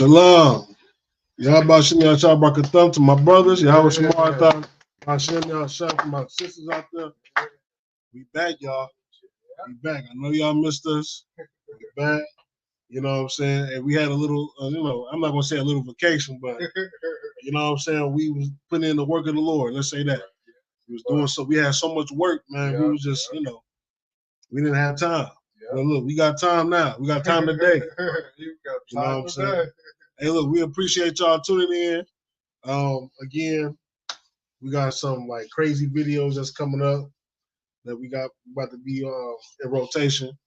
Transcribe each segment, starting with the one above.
Shalom. Yahweh Shem Yahshua Barakatham to my brothers. Yahweh Shem Yahshua Hashem Yahshua for my sisters out there. We back, y'all. We back. I know y'all missed us. We back. You know what I'm saying? And we had a little, I'm not going to say a little vacation, but you know what I'm saying? We was putting in the work of the Lord. Let's say that. We was doing so. We had so much work, man. We was just, we didn't have time. But look, we got time now. We got time today. You know what I'm saying? Hey, look, we appreciate y'all tuning in. Again, we got some like crazy videos that's coming up that we got about to be in rotation.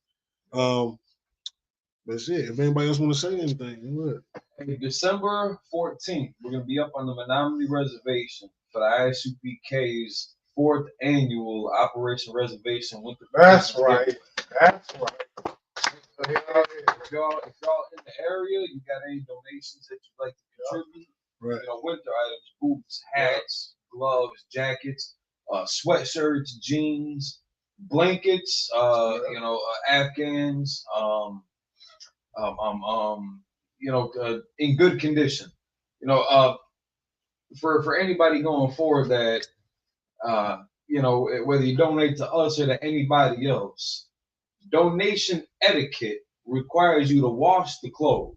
That's it. If anybody else want to say anything, look. Hey, December 14th, we're gonna be up on the Menominee Reservation for the ISUPK's 4th annual Operation Reservation Winter. That's right. That's right. If y'all in the area, you got any donations that you'd like to contribute? Right. Winter items, boots, hats, gloves, jackets, sweatshirts, jeans, blankets, Afghans, in good condition. For anybody going forward that, whether you donate to us or to anybody else, donation etiquette requires you to wash the clothes.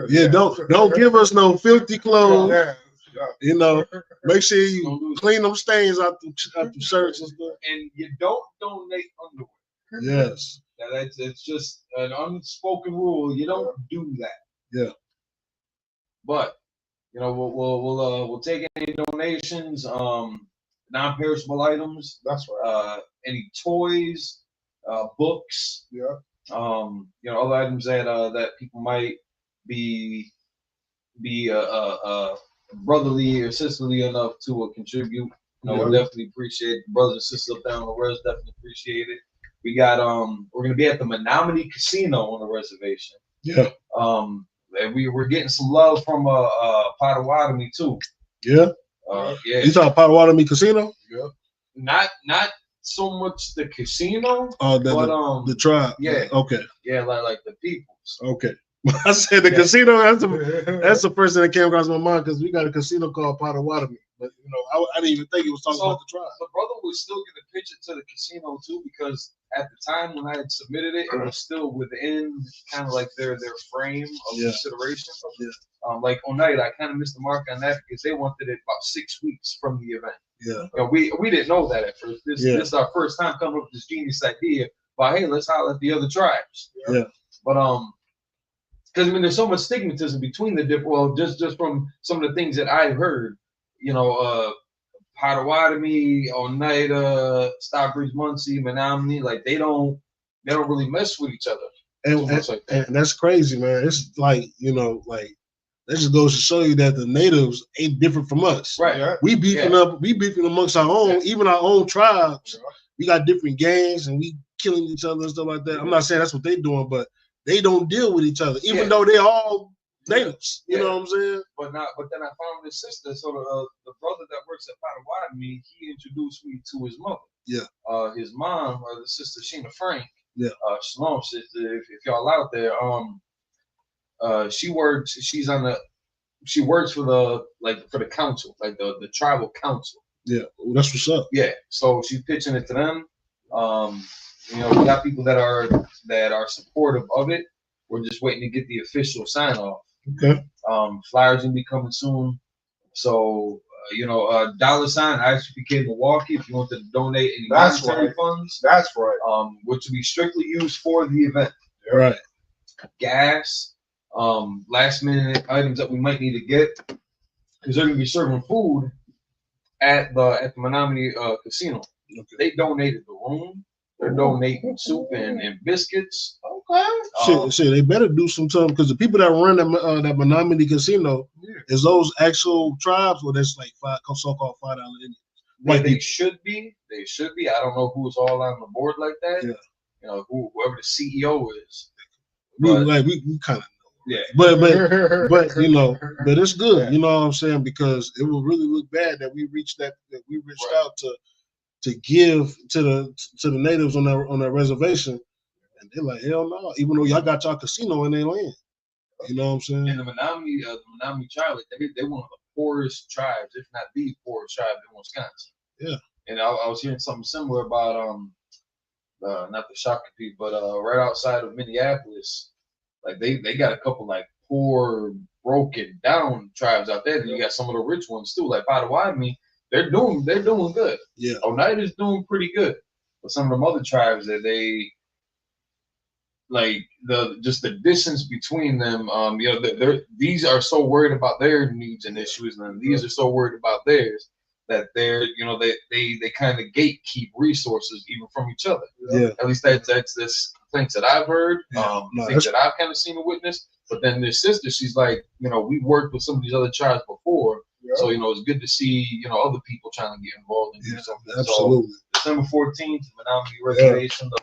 Yeah, don't give us no filthy clothes. Make sure you clean them stains out the shirts and stuff. And you don't donate underwear. Yes. It's just an unspoken rule. You don't do that. Yeah. But we'll take any donations, non-perishable items. That's right. Any toys, books. Yeah. Other items that people might be brotherly or sisterly enough to contribute. We definitely appreciate the brothers and sisters up there on the res. Definitely appreciate it. We got we're gonna be at the Menominee Casino on the reservation. Yeah. And we're getting some love from Potawatomi too. Yeah. Yeah. You talking Potawatomi Casino? Yeah. Not so much the casino. Oh, but the tribe. Yeah. Okay. Yeah, like the peoples. Okay. I said the casino. That's the first thing that came across my mind because we got a casino called Potawatomi. But I didn't even think it was talking about the tribe. The brother was still get a picture to the casino too, because at the time when I had submitted it, it was still within kind of like their frame of consideration. Yeah. Like on night, I kind of missed the mark on that because they wanted it about 6 weeks from the event. Yeah. We didn't know that at first. This is our first time coming up with this genius idea. But hey, let's holler at the other tribes. Yeah. But because there's so much stigmatism between the different. Well, just from some of the things that I've heard. Potawatomi, Oneida, Stockbridge, Muncie, Menominee, like they don't really mess with each other. And that's crazy, man. It's like, that just goes to show you that the natives ain't different from us. Right. Yeah. We beefing amongst our own, even our own tribes. We got different gangs and we killing each other and stuff like that. I'm not saying that's what they're doing, but they don't deal with each other, even though they're all natives. You know what I'm saying? But then I found his sister. So the brother that works at Potawatomi, he introduced me to his mother. Yeah. His mom, the sister Sheena Frank. Yeah. Shalom, sister. If y'all out there, she works for the council, like the tribal council. Yeah, that's what's up. Yeah. So she's pitching it to them. We got people that are supportive of it. We're just waiting to get the official sign off. Okay. Flyers gonna be coming soon. So $, ISUPK Milwaukee, if you want to donate any monetary funds. That's right. Which will be strictly used for the event. Right. Gas, last minute items that we might need to get, because they're gonna be serving food at the Menominee Casino. Okay. They donated the room. They're donating soup and biscuits. Okay. Shit, they better do some time because the people that run that Menominee Casino is those actual tribes, or that's like so-called $5 Indians. Well, they should be. They should be. I don't know who's all on the board like that. Yeah. Whoever the CEO is. We kind of know. Yeah. But it's good. Yeah. You know what I'm saying? Because it will really look bad that we reached out to give to the natives on that reservation, and they're like, hell no. Even though y'all got y'all casino in their land. You know what I'm saying? And the Menominee tribe, they're one of the poorest tribes, if not the poorest tribe in Wisconsin. Yeah. And I was hearing something similar about not the Shakopee, but right outside of Minneapolis, like they got a couple like poor, broken down tribes out there. Then you got some of the rich ones too, like Potawatomi. They're doing good. Yeah. Oneida's doing pretty good. But some of them other tribes that they like the distance between them, these are so worried about their needs and issues, and these are so worried about theirs that they kind of gatekeep resources even from each other. Yeah. At least that's things that I've heard, things that I've kind of seen and witnessed. But then their sister, she's like, we've worked with some of these other tribes before, so it's good to see other people trying to get involved and do something. Absolutely. So December 14th, Menominee Reservation, the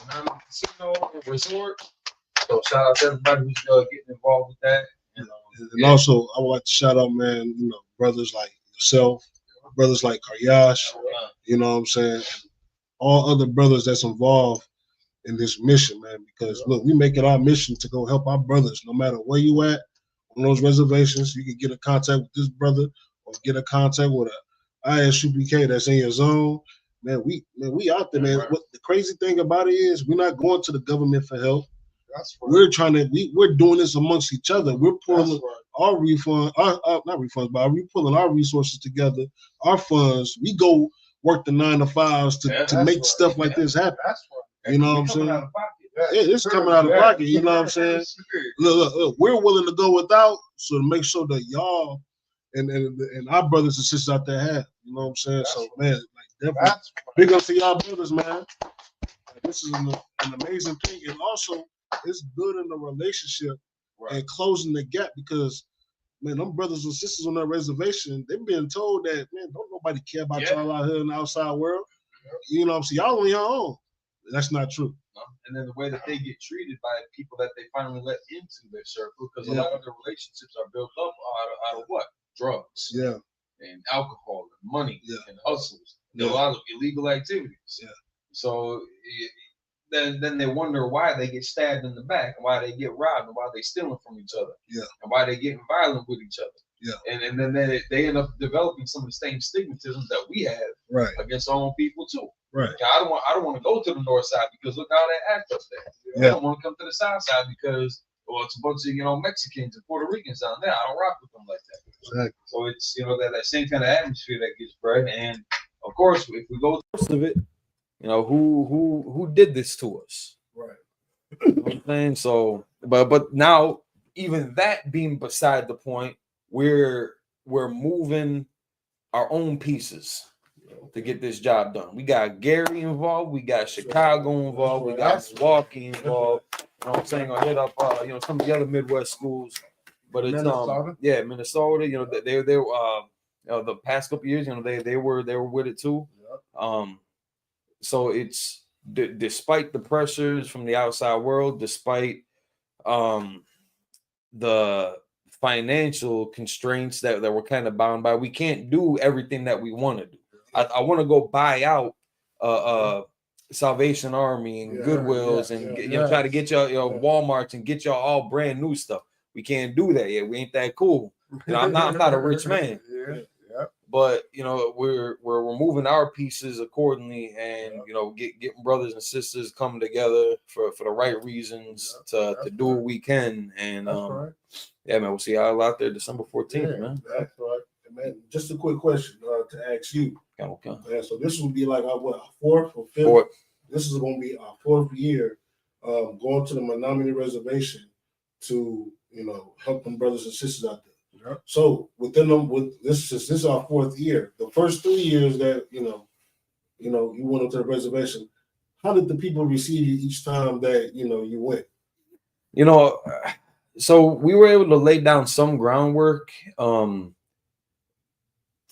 Menominee Casino Resort. So shout out to everybody who's getting involved with that. And also, I would like to shout out, man, brothers like yourself, brothers like Karyash, you know what I'm saying, and all other brothers that's involved in this mission, man, because look, we make it our mission to go help our brothers, no matter where you at on those reservations. You can get in contact with this brother or get in contact with a ISUPK that's in your zone. Man, we out there, man. What the crazy thing about it is we're not going to the government for help. That's right. We're doing this amongst each other. We're pulling our refund, not refunds, but we're pulling our resources together, our funds. We go work the 9 to 5s to make stuff like this happen. That's right. You know what I'm saying? It's coming out of pocket. You know what I'm saying? Look, we're willing to go without, so to make sure that y'all and our brothers and sisters out there have. You know what I'm saying? So man, like definitely big up to y'all brothers, man. This is an amazing thing, and also it's building a relationship and closing the gap, because man, them brothers and sisters on that reservation, they've been told that, man, don't nobody care about y'all out here in the outside world. You know what I'm saying? Y'all on your own. That's not true. And then the way that they get treated by people that they finally let into their circle, because a lot of their relationships are built up out of what? Drugs. Yeah. And alcohol and money and hustles. Yeah. A lot of illegal activities. Yeah. So then they wonder why they get stabbed in the back, and why they get robbed, and why they stealing from each other. Yeah. And why they getting violent with each other. Yeah. And then they end up developing some of the same stigmatisms that we have against our own people too. Right. I don't want to go to the north side because look how they act up there. I don't want to come to the south side because it's a bunch of Mexicans and Puerto Ricans down there. I don't rock with them like that. Exactly. So it's that same kind of atmosphere that gets bred. And of course, if we go most of it, who did this to us? Right. You know what I'm saying? So, but now even that being beside the point, we're moving our own pieces to get this job done. We got Gary involved, we got Chicago involved, we got Milwaukee involved. You know what I'm saying? I'll hit up some of the other Midwest schools. But it's Minnesota. Minnesota, they're the past couple years, they were with it too. So it's despite the pressures from the outside world, despite the financial constraints that we're kind of bound by, we can't do everything that we want to do. I want to go buy out Salvation Army and Goodwills and try to get y'all Walmarts and get y'all all brand new stuff. We can't do that yet. We ain't that cool. I'm not a rich man. But we're moving our pieces accordingly, and getting brothers and sisters coming together for the right reasons to do what we can. And man, we'll see y'all out there December 14th, man. That's right. And man, just a quick question to ask you. Okay. Man, so this will be like our fourth or fifth? This is going to be our fourth year going to the Menominee Reservation to help them brothers and sisters out there. Yeah. So within them, this is our fourth year. The first 3 years that you went up to the reservation, how did the people receive you each time that you went? So we were able to lay down some groundwork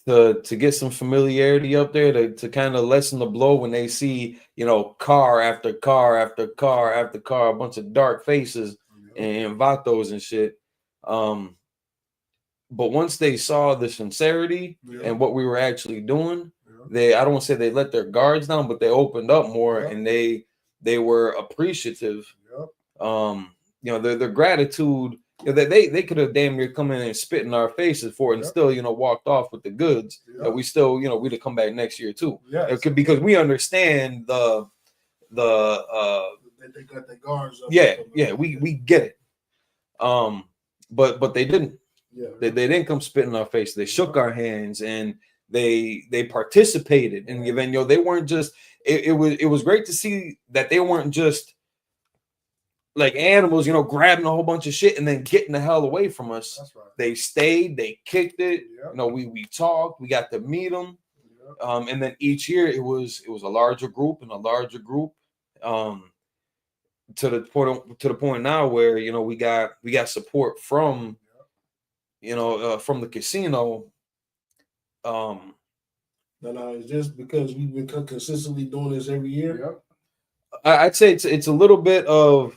to get some familiarity up there to kind of lessen the blow when they see car after car after car after car, a bunch of dark faces and vatos and shit. But once they saw the sincerity and what we were actually doing, I don't want to say they let their guards down, but they opened up more and they were appreciative. Their gratitude Yeah, they could have damn near come in and spit in our faces for it and still, you know, walked off with the goods. That we still, you know, we'd have come back next year too. Yeah, it could, because we understand the they got their guards up. yeah, we get it. But they didn't. Yeah. They didn't come spit in our face. They shook our hands and they participated in the event. You know, they weren't just. It was great to see that they weren't just like animals, you know, grabbing a whole bunch of shit and then getting the hell away from us. That's right. They stayed, they kicked it. Yeah. You know, we talked, we got to meet them. Yeah. And then each year it was a larger group and a larger group. To the point now where, you know, we got support from, you know, from the casino. No, it's just because we've been consistently doing this every year. I'd say it's a little bit of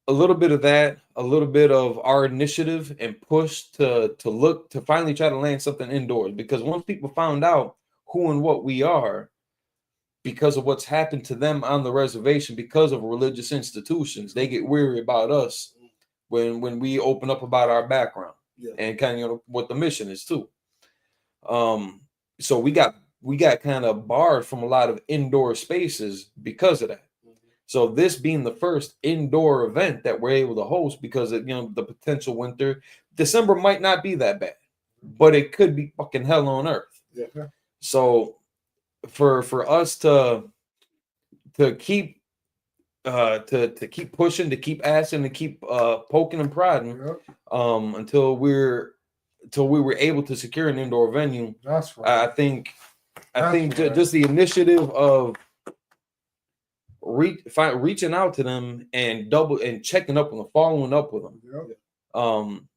that, a little bit of our initiative and push to finally try to land something indoors. Because once people found out who and what we are, because of what's happened to them on the reservation, because of religious institutions, they get weary about us when we open up about our background and kind of, you know, what the mission is too. So we got kind of barred from a lot of indoor spaces because of that. So this being the first indoor event that we're able to host, because of, you know, the potential winter, December might not be that bad, but it could be fucking hell on earth. Yeah. So for us to keep to keep pushing, to keep asking, to keep poking and prodding, until we were able to secure an indoor venue. That's right. I think just the initiative of reaching out to them and checking up on them, following up with them,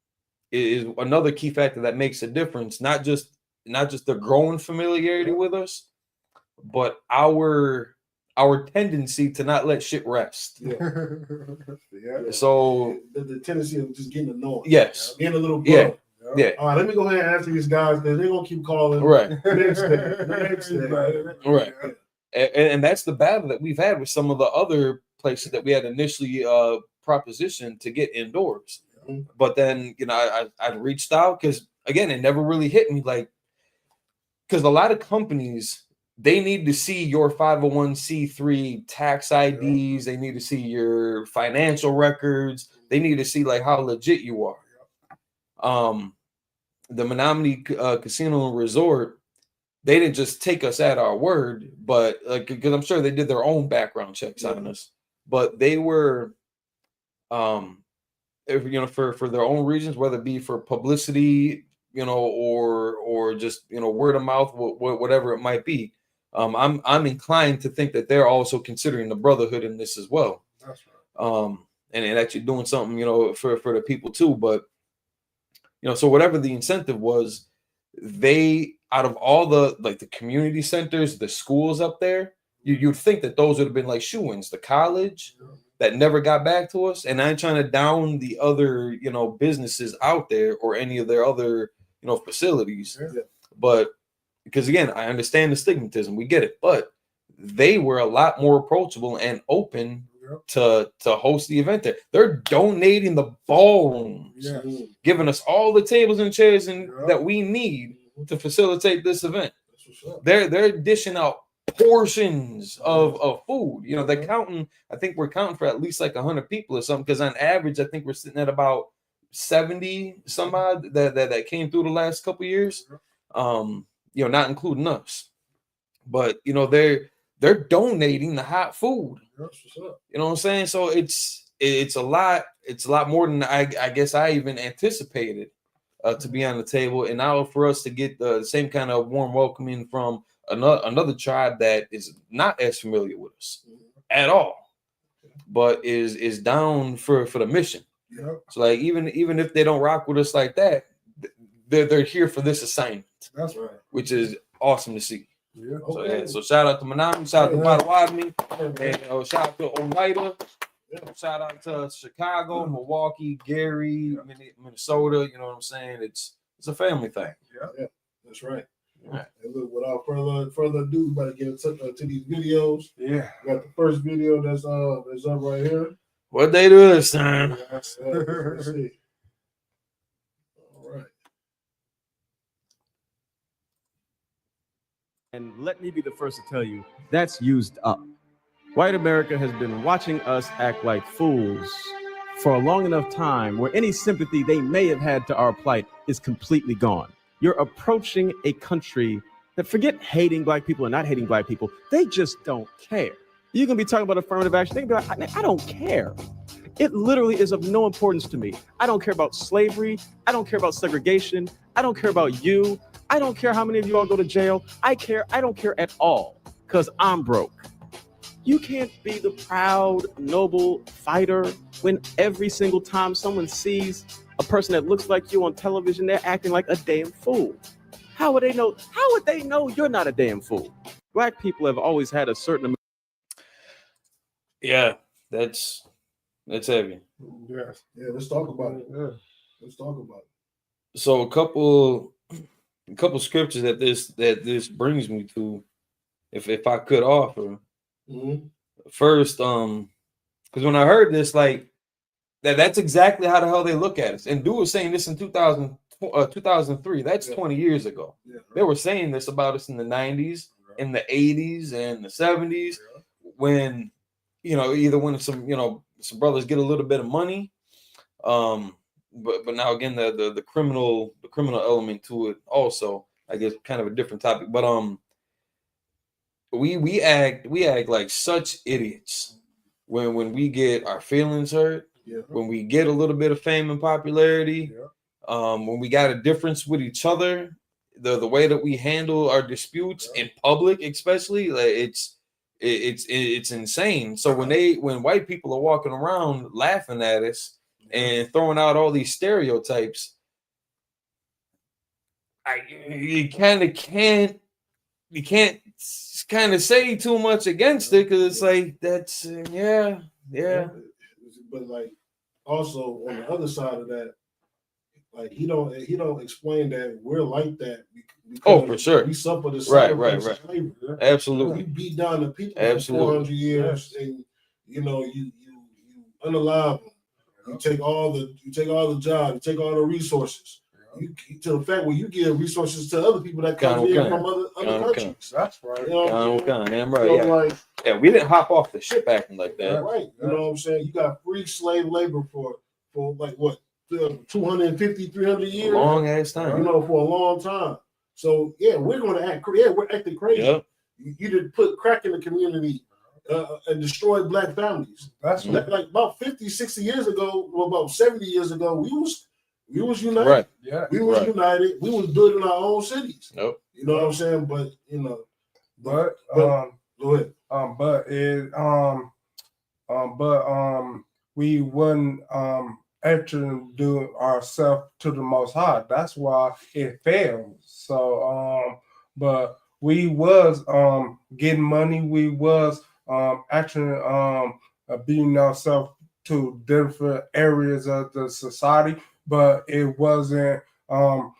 is another key factor that makes a difference. Not just the growing familiarity with us, but our tendency to not let shit rest. So the tendency of just getting annoyed. Yes. Being a little bug. Yeah. All right, let me go ahead and answer these guys because they're gonna keep calling. Right. Next day. Right. And that's the battle that we've had with some of the other places that we had initially propositioned to get indoors. But then, you know, I reached out because, again, it never really hit me, like, because a lot of companies, they need to see your 501c3 tax IDs. They need to see your financial records. They need to see like how legit you are. The Menominee Casino and Resort, they didn't just take us at our word, but because I'm sure they did their own background checks on us, but they were, if, you know, for their own reasons, whether it be for publicity, you know, or just, you know, word of mouth, whatever it might be. I'm inclined to think that they're also considering the brotherhood in this as well. That's right. And actually doing something, you know, for the people too. But, you know, so whatever the incentive was, they, out of all the, like, the community centers, the schools up there, you'd think that those would have been like shoo-ins. The college that never got back to us, and I'm trying to down the other, you know, businesses out there or any of their other, you know, facilities. But because, again, I understand the stigmatism, we get it, but they were a lot more approachable and open to host the event there. They're donating the ballrooms, giving us all the tables and chairs that we need to facilitate this event. They're dishing out portions of food. You know, they're counting. I think we're counting for at least like 100 people or something, because on average, I think we're sitting at about 70 some odd that came through the last couple of years. You know, not including us. But, you know, they're donating the hot food. You know what I'm saying? So it's a lot more than I guess I even anticipated to be on the table. And now for us to get the same kind of warm welcoming from another tribe that is not as familiar with us at all, but is down for the mission. So like even if they don't rock with us like that, they're here for this assignment. That's right. Which is awesome to see. Yeah. Okay. So shout out to Menominee, shout out to Potawatomi, and shout out to Oneida. Shout out to Chicago, Milwaukee, Gary, Minnesota. You know what I'm saying? It's a family thing. Yeah, that's right. Yeah. And look, without further ado, we better get to these videos. Yeah. We got the first video that's up right here. What they do this time? Let's see. All right. And let me be the first to tell you, that's used up. White America has been watching us act like fools for a long enough time where any sympathy they may have had to our plight is completely gone. You're approaching a country that, forget hating black people and not hating black people, they just don't care. You can be talking about affirmative action, they can be like, I don't care. It literally is of no importance to me. I don't care about slavery. I don't care about segregation. I don't care about you. I don't care how many of you all go to jail. I don't care at all, because I'm broke. You can't be the proud, noble fighter when every single time someone sees a person that looks like you on television, they're acting like a damn fool. How would they know? How would they know you're not a damn fool? Black people have always had a certain amount. Yeah, that's heavy. Yes. Yeah, let's talk about it. Yeah. Let's talk about it. So a couple scriptures that this brings me to, if I could offer. Mm-hmm. First, because when I heard this, like that's exactly how the hell they look at us. And Dude was saying this in 2003. That's 20 years ago. Yeah, right. They were saying this about us in the 90s, in the 80s, and the 70s, when either when some brothers get a little bit of money, but now again the criminal element to it also, I guess, kind of a different topic. But we act like such idiots when we get our feelings hurt, when we get a little bit of fame and popularity, when we got a difference with each other, the way that we handle our disputes in public, especially, like it's insane. So when white people are walking around laughing at us and throwing out all these stereotypes, you can't kind of say too much against it, because it's like that's yeah. But like also on the other side of that, like he don't explain that we're like that. Oh, for sure. We suffer the same slavery. Absolutely. We beat down the people Absolutely. for 400 years, and you unalive them. You take all the jobs, you take all the resources. To the fact where you give resources to other people that come in from other countries. That's right. Damn right. Yeah, we didn't hop off the ship acting like that. Right. You know what I'm saying? You got free slave labor for like what, 250, 300 years? A long ass time. For a long time. So yeah, we're going to act. Yeah, we're acting crazy. Yep. You did put crack in the community and destroyed black families. That's right. Like about 50, 60 years ago, or about 70 years ago, we was united. Right. Yeah. We was united. We was building our own cities. Nope. You know what I'm saying? But but go ahead. We wouldn't actually do ourselves to the Most High. That's why it failed. So but we was getting money. We was actually beating ourselves to different areas of the society, but it wasn't going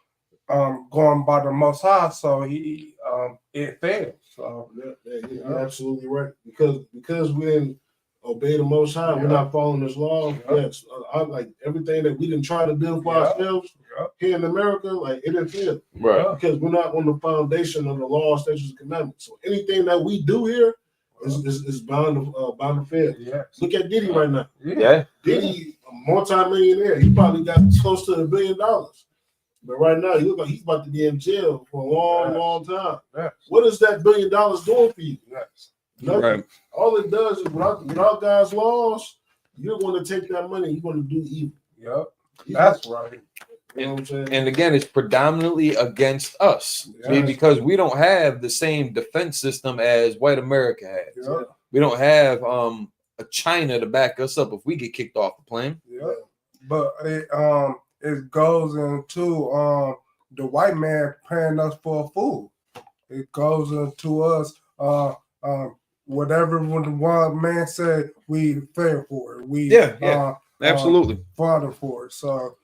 by the Most High. So it failed. So you're absolutely right, because we didn't obey the Most High. We're not following His law. Yes, I like everything that we didn't try to build for ourselves here in America. Like it didn't fail, right? Because we're not on the foundation of the law, statutes, and commandments. So anything that we do here is bound to fail. Yes. Look at Diddy right now. Yeah, Diddy, a multi-millionaire. He probably got close to $1 billion. But right now, he looks like he's about to be in jail for a long time. Yes. What is that $1 billion doing for you? Yes. Nothing. Right. All it does is without God's laws, you're going to take that money, you're going to do evil. Yep. That's right. You know what I'm saying? And again, it's predominantly against us. See, because we don't have the same defense system as white America has. Yep. We don't have a China to back us up if we get kicked off the plane. Yeah. But it goes into the white man paying us for a fool. It goes into us whatever one man said, we fail for it. We absolutely fought for it. So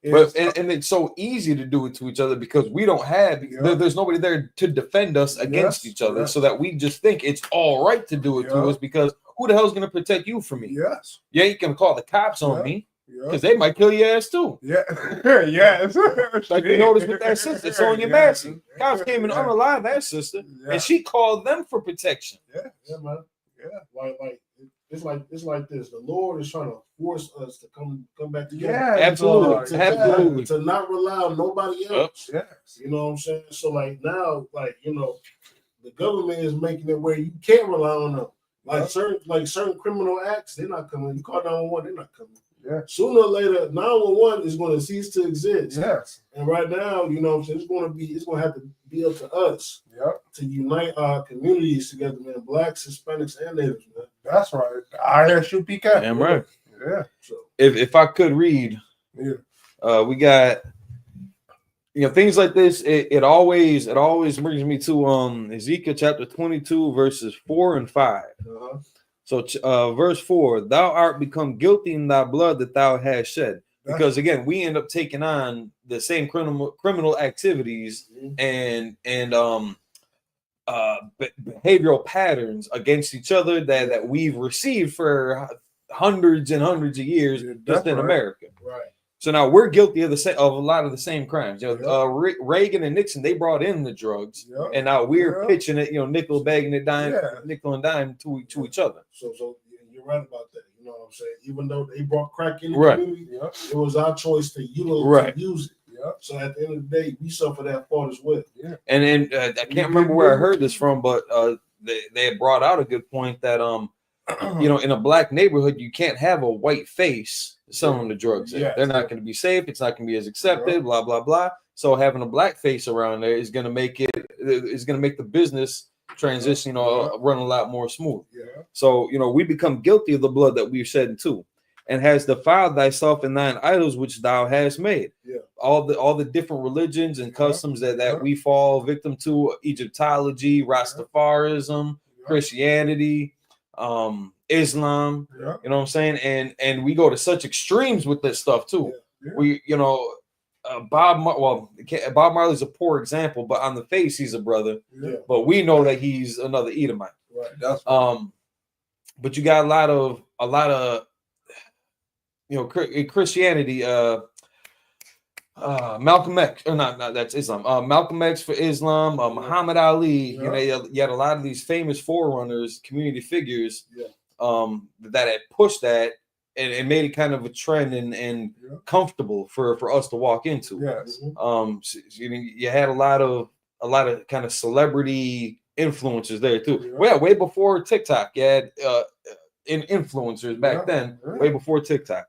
but it's so easy to do it to each other because we don't have there's nobody there to defend us against each other, so that we just think it's all right to do it to us because who the hell's gonna protect you from me? Yes. Yeah, you can call the cops on Yeah. me Yeah. because they might kill your ass too. Yeah. Yes. Like you noticed with that sister, Sonia Massey. Cops came and Yeah. unalive that sister, Yeah. and she called them for protection. Yeah, man. Yeah. It's like this. The Lord is trying to force us to come back together. Yeah, Absolutely. Lord. Absolutely. To not rely on nobody else. Yes. You know what I'm saying? So like now, like, you know, the government is making it where you can't rely on them. Like certain criminal acts, they're not coming. You call 911, they're not coming. Yeah. Sooner or later, 911 is going to cease to exist. Yes. And right now, you know what I'm saying, it's going to have to be up to us Yep. to unite our communities together, man. Blacks, Hispanics, and natives, man. That's right. ISUPK. Damn right. Yeah. So If I could read, Yeah. we got things like this. It always brings me to Ezekiel chapter 22 verses 4 and 5. uh-huh. So verse 4, thou art become guilty in thy blood that thou hast shed. Because again, we end up taking on the same criminal activities and behavioral patterns against each other that we've received for hundreds and hundreds of years just in America. Right. So now we're guilty of a lot of the same crimes. Reagan and Nixon, they brought in the drugs, and now we're pitching it, nickel bagging it, nickel and dime to each other. So you're right about that. You know what I'm saying? Even though they brought crack in the Right. community, it was our choice to utilize Right. to use it. So at the end of the day, we suffer that fault as well. And then I can't remember where I heard this from, but they had brought out a good point that in a black neighborhood you can't have a white face selling the drugs. They're not going to be safe. It's not going to be as accepted. Blah blah blah. So having a black face around there is going to make the business transition run a lot more smooth. So we become guilty of the blood that we've shed too, and has defiled thyself in thine idols which thou hast made. All the different religions and customs that we fall victim to: Egyptology, Rastafarism, Christianity, Islam. You know what I'm saying? And we go to such extremes with this stuff too. We Bob Marley's a poor example, but on the face he's a brother. But we know that he's another Edomite. Right. That's but you got a lot of Christianity. Malcolm X, or not that's Islam. Malcolm X for Islam. Muhammad Ali. You had a lot of these famous forerunners, community figures, that had pushed that and made it kind of a trend and comfortable for us to walk into. You had a lot of kind of celebrity influencers there too. Way before TikTok. You had influencers back then, way before TikTok.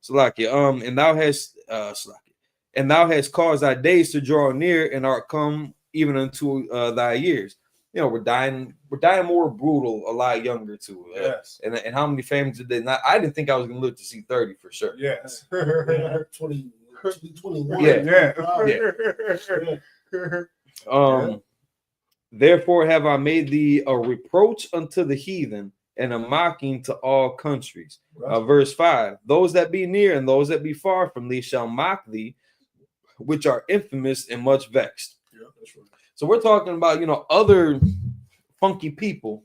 Salakia. And thou hast caused thy days to draw near, and art come even unto thy years. We're dying more brutal, a lot younger too. And how many families did they not? I didn't think I was gonna live to see 30 for sure. 20, 21. Therefore have I made thee a reproach unto the heathen and a mocking to all countries. Verse 5, those that be near and those that be far from thee shall mock thee, which are infamous and much vexed. That's right. So we're talking about, other funky people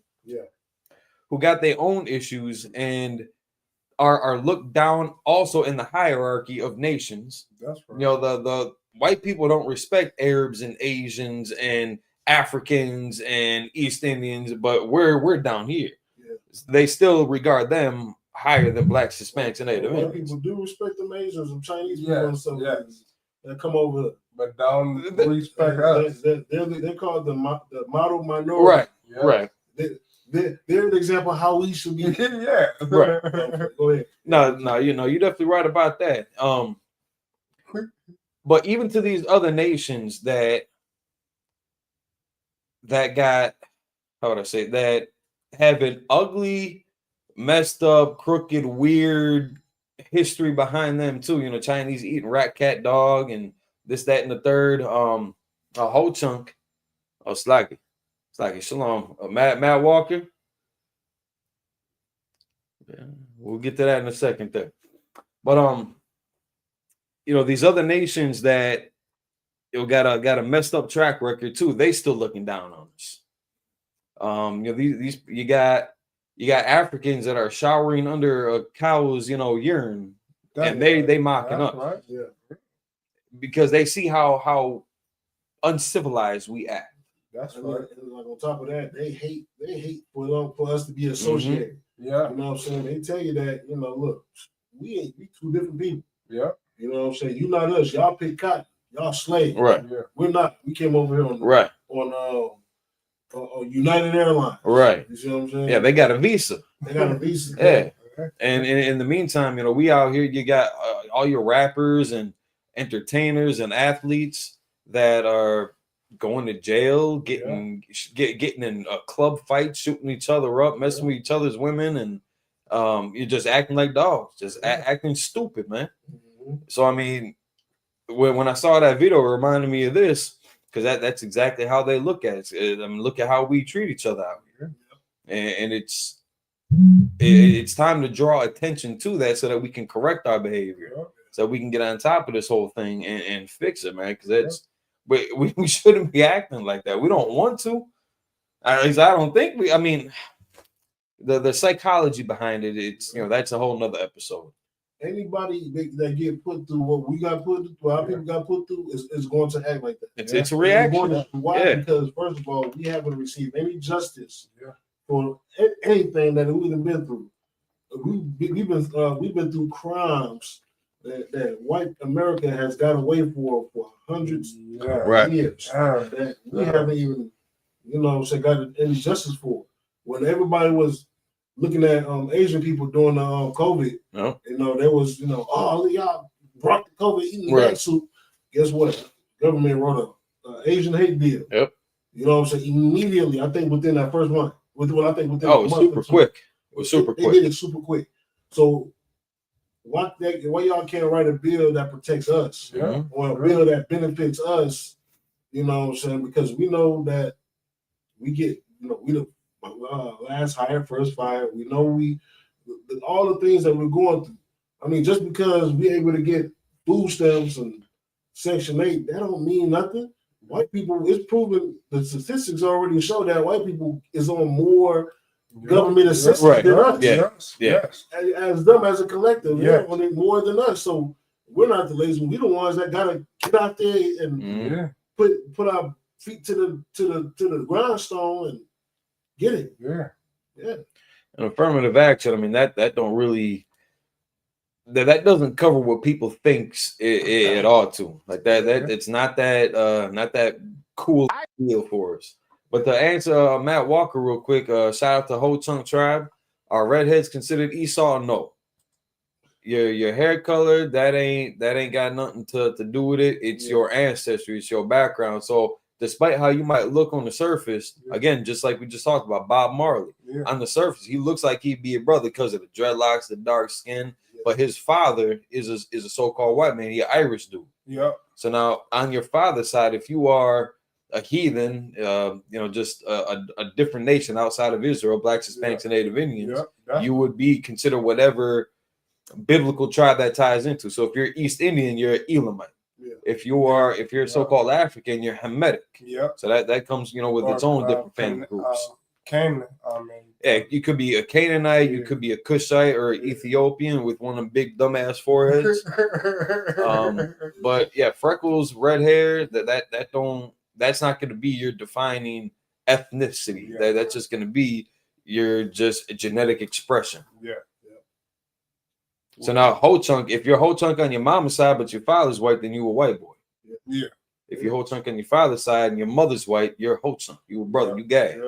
who got their own issues and are looked down also in the hierarchy of nations. That's right. The white people don't respect Arabs and Asians and Africans and East Indians, but we're down here. They still regard them higher than blacks, Hispanics, and Native White Americans. people do respect them Asians and Chinese people and stuff that come over. But don't respect us. They're called the model minority. Right. They're an example of how we should be. Right. Go ahead. No, you're definitely right about that. But even to these other nations that got, how would I say, that have an ugly, messed up, crooked, weird history behind them too. Chinese eating rat, cat, dog, and this, that, and the third. A whole chunk. Slacky, shalom. Matt Walker. Yeah, we'll get to that in a second there. But these other nations that got a messed up track record too, they still looking down on us. These you you got Africans that are showering under a cow's, urine, and they mocking us right. because they see how uncivilized we act. That's right. And like on top of that, they hate for us to be associated. Yeah. You know what I'm saying? They tell you that, look, we two different people. Yeah. You know what I'm saying? You not us. Y'all pick cotton. Y'all slave. Right. Yeah. We're not. We came over here on United Airlines. Right. You see what I'm saying? Yeah, they got a visa. Yeah. And in the meantime, we out here, you got all your rappers and entertainers and athletes that are going to jail, getting in a club fight, shooting each other up, messing with each other's women, and you're just acting like dogs, just acting stupid, man. Mm-hmm. So I mean, when I saw that video, it reminded me of this, because that's exactly how they look at it. I mean, look at how we treat each other out here, and it's time to draw attention to that so that we can correct our behavior, so we can get on top of this whole thing and fix it, man. Because that's we shouldn't be acting like that. We don't want to. At least I don't think we. I mean, the psychology behind it. It's that's a whole nother episode. Anybody that get put through what we got put through, what our people got put through, is going to act like that. It's a reaction. Why? Because first of all, we haven't received any justice for anything that we've been through. We've been through crimes that white America has got away for hundreds of years that we haven't even, got any justice for. When everybody was looking at Asian people during the COVID, there was, y'all brought the COVID eating that soup. Guess what? Government wrote a Asian hate bill. Yep. You know what I'm saying? Immediately, I think within that first month. Within a month super quick. It was super quick. They did it super quick. So why y'all can't write a bill that protects us or a bill that benefits us? You know what I'm saying? Because we know that we get, we the last hired, first fired. We know all the things that we're going through. I mean, just because we're able to get food stamps and Section 8, that don't mean nothing. White people, it's proven, the statistics already show that white people is on more government assistance than us. Yes. As them as a collective, they're on it more than us. So we're not the lazy ones. We're the ones that gotta get out there and put our feet to the grindstone and get it. Yeah. An affirmative action. I mean, that don't really. That doesn't cover what people thinks it ought to. Like that it's not that cool deal for us. But to answer Matt Walker real quick, shout out to Ho Chunk Tribe. Are redheads considered Esau? No. Your hair color, that ain't got nothing to do with it. It's your ancestry, it's your background. So despite how you might look on the surface, again, just like we just talked about Bob Marley, on the surface, he looks like he'd be a brother because of the dreadlocks, the dark skin. But his father is a so-called white man. He's an Irish dude. Yeah. So now on your father's side, if you are a heathen, just a different nation outside of Israel, blacks, Hispanics, and Native Indians, you would be considered whatever biblical tribe that ties into. So if you're East Indian, you're an Elamite. Yeah. If you're so-called African, you're Hamitic. Yeah. So that comes, with its own different family groups. Canaan, you could be a Canaanite, you could be a Cushite or an Ethiopian with one of them big dumbass foreheads. But yeah, freckles, red hair, that's not going to be your defining ethnicity. That's just going to be your just a genetic expression. Yeah. So now Ho Chunk, if you're Ho Chunk on your mama's side but your father's white, then you a white boy. Yeah. If you're Ho Chunk on your father's side and your mother's white, you're Ho Chunk. You a brother. You gay.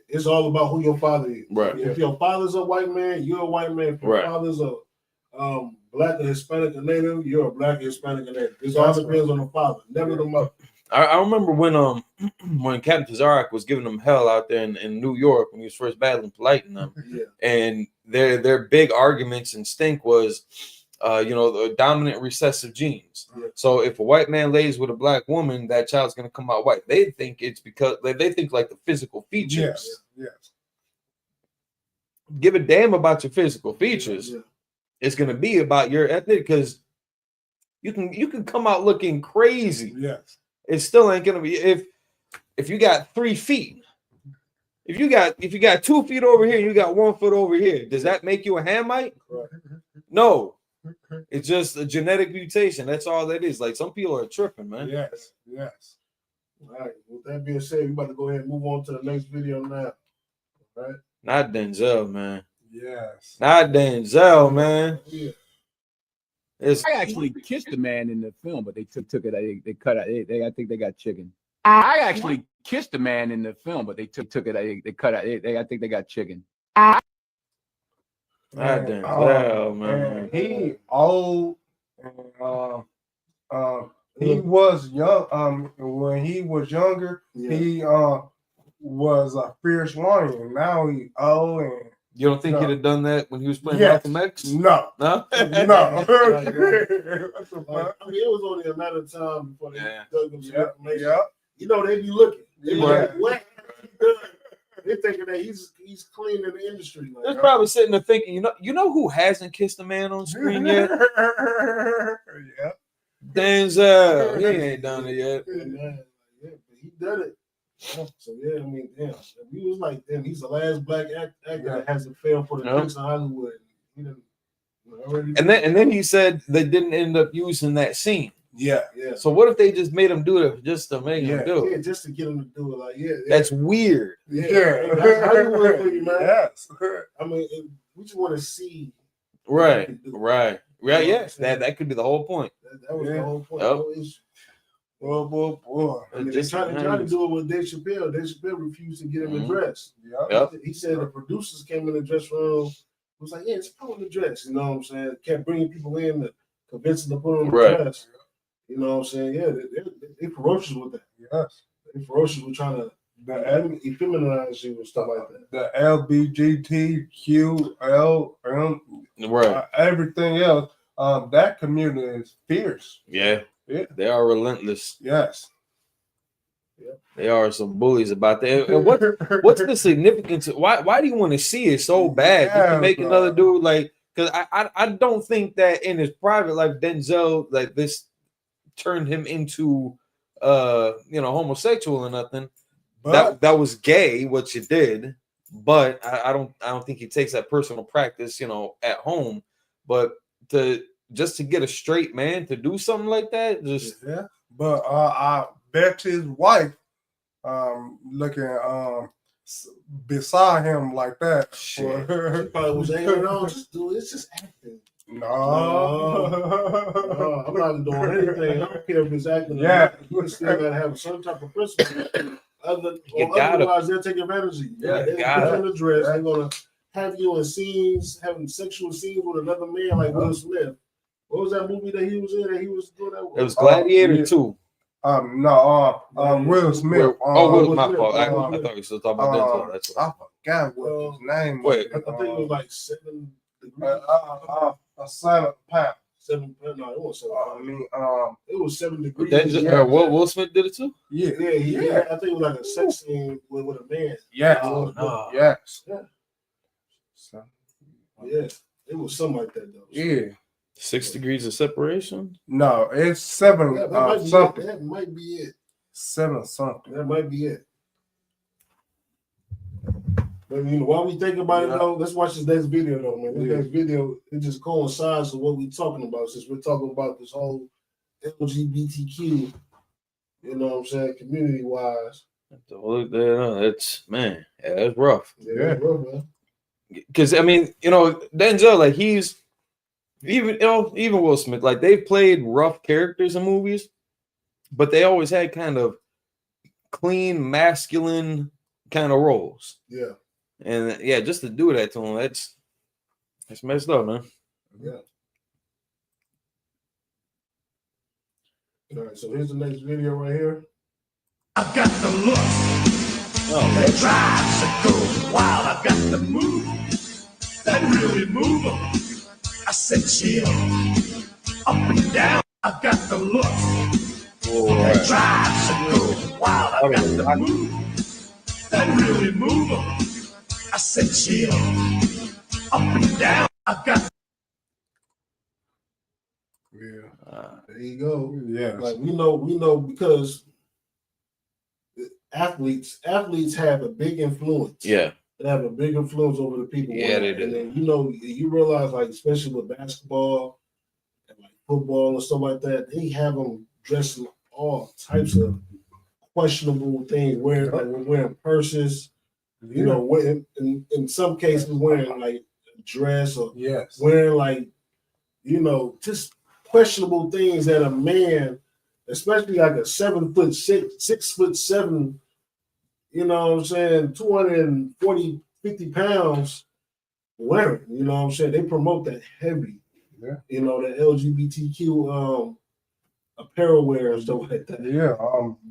It's all about who your father is. Right. If your father's a white man, you're a white man. If your father's a black or Hispanic or Native, you're a black, Hispanic, or Native. It all depends on the father, never the mother. I remember when Captain Tazarek was giving them hell out there in New York when he was first battling Polite and them, and their big arguments and stink was, the dominant recessive genes. Yeah. So if a white man lays with a black woman, that child's going to come out white. They think it's because they think like the physical features. Yes. Give a damn about your physical features. Yeah. It's going to be about your ethnic, because you can come out looking crazy. Yes. It still ain't going to be if you got 3 feet If you got 2 feet over here, you got 1 foot over here. Does that make you a Hamite? Right. No. It's just a genetic mutation. That's all that is. Like some people are tripping, man. Yes. All right. With that being said, we about to go ahead and move on to the next video now. All right. Not Denzel, man. Yes. Not Denzel, man. Yeah. It's I actually kissed a man in the film, but they took it. They cut out. I think they got chicken. I actually kissed a man in the film, but they took it. They cut out. I think they got chicken. not Denzel, man. He old. He was young. When he was younger, Yeah. he was a fierce lion. Now he old and You don't think he'd have done that when he was playing Yes. Malcolm X? no, No? no. Right, What right. the Like, fuck? I mean, it was only a matter of time before they Yeah. dug them some Yeah, information. yeah. You know, they be looking. They be Right. like, what? They're thinking that he's clean in the industry. Like, They're probably sitting there thinking, you know who hasn't kissed a man on screen yet? Yeah. Denzel. He ain't done it yet. yeah, man. Yeah, but he did it. Yeah, so yeah, I mean, damn. He was like, damn, he's the last black actor that hasn't failed for the Yeah. tricks in Hollywood. He didn't already. And then he said they didn't end up using that scene. Yeah. yeah, So what if they just made him do it just to make him do yeah, it? just to get him to do it. Like, yeah, That's weird. yeah. That's Hollywood for you, man. Yes. I mean, we just want to see. Right. You know Yes. what I'm That saying? that could be the whole point. That was the Yeah. whole point. Yep. The whole issue. Boy. I mean, they Just tried to do it with Dave Chappelle. Dave Chappelle refused to get him Mhm. addressed. Yeah. Yep. He said the producers came in the dress room. Was like, yeah, it's put on the dress. You know what I'm saying? Kept bringing people in to convince them to put on the Right. dress. You know what I'm saying? Yeah, they ferocious with that. Yes. They ferocious with trying to The effeminize you and stuff like that. the LBGTQLM, Right. everything else. That community is fierce. Yeah. Yeah. They are relentless. Yes. They are some bullies about that. And what's the significance? Why do you want to see it so bad? Just to Yeah, make bro. another dude like, because I don't think that in his private life Denzel like this turned him into homosexual or nothing. But That was gay what you did, but I don't think he takes that personal practice at home. But to get a straight man to do something like that, just yeah. But I bet his wife looking beside him like that. She probably was angry. No, just do it. It's just acting. No. I'm not doing anything. I don't care if it's acting. or Yeah. not. You still gotta have some type of principle. gotta. Otherwise, they'll take advantage of you. Yeah, They're gotta. in the dress. They're gonna have you in scenes, having sexual scenes with another man like Will Smith. What was that movie that he was in? That he was doing that with? it was Gladiator yeah. 2. Will Smith. Will, my Will fault. I Smith. thought you were still talking about Denzel. That's I what. forgot what his name Wait. I think it was like 7 degrees. a 7 pound. 7. No, it was 7. It was 7 degrees. Denzel, Will Smith did it too. Yeah. Yeah. I think it was like a sex scene with a man. Yes. Oh, no. Yes. Yeah. So, Yeah, it was something like that though. yeah. 6 degrees of separation. No, it's 7 That might be it. something. That might be it. 7 something. That might be it. But while we think about it though, let's watch this next video though, man. This next video, it just coincides with what we're talking about since we're talking about this whole LGBTQ, you know what I'm saying, community wise. It's man, yeah, it's rough. Yeah, it's rough, man. Because I mean, Denzel, like he's even Will Smith, like they've played rough characters in movies, but they always had kind of clean, masculine kind of roles. Yeah. And yeah, just to do that to him, that's messed up, man. Yeah. All right, so here's the next video right here. I've got the look that drives the girls wild. I've got the move that really move 'em. I said chill, up and down. I've got the look that drives the girls wild. I've got the move that really move 'em. I said chill, up and down. I've got. There you go. Yeah. Like we know because athletes have a big influence. Yeah. They have a big influence over the people. Yeah, they do. And then you realize, like, especially with basketball and like football and stuff like that, they have them dressed in all types of questionable things, wearing purses, you know, in some cases wearing like a dress or wearing like, you know, just questionable things that a man, especially like a 7'6", 6'7", you know what I'm saying, 240, 50 pounds wearing, you know what I'm saying? They promote that heavy, you know, the LGBTQ apparel wear and stuff like that. Yeah,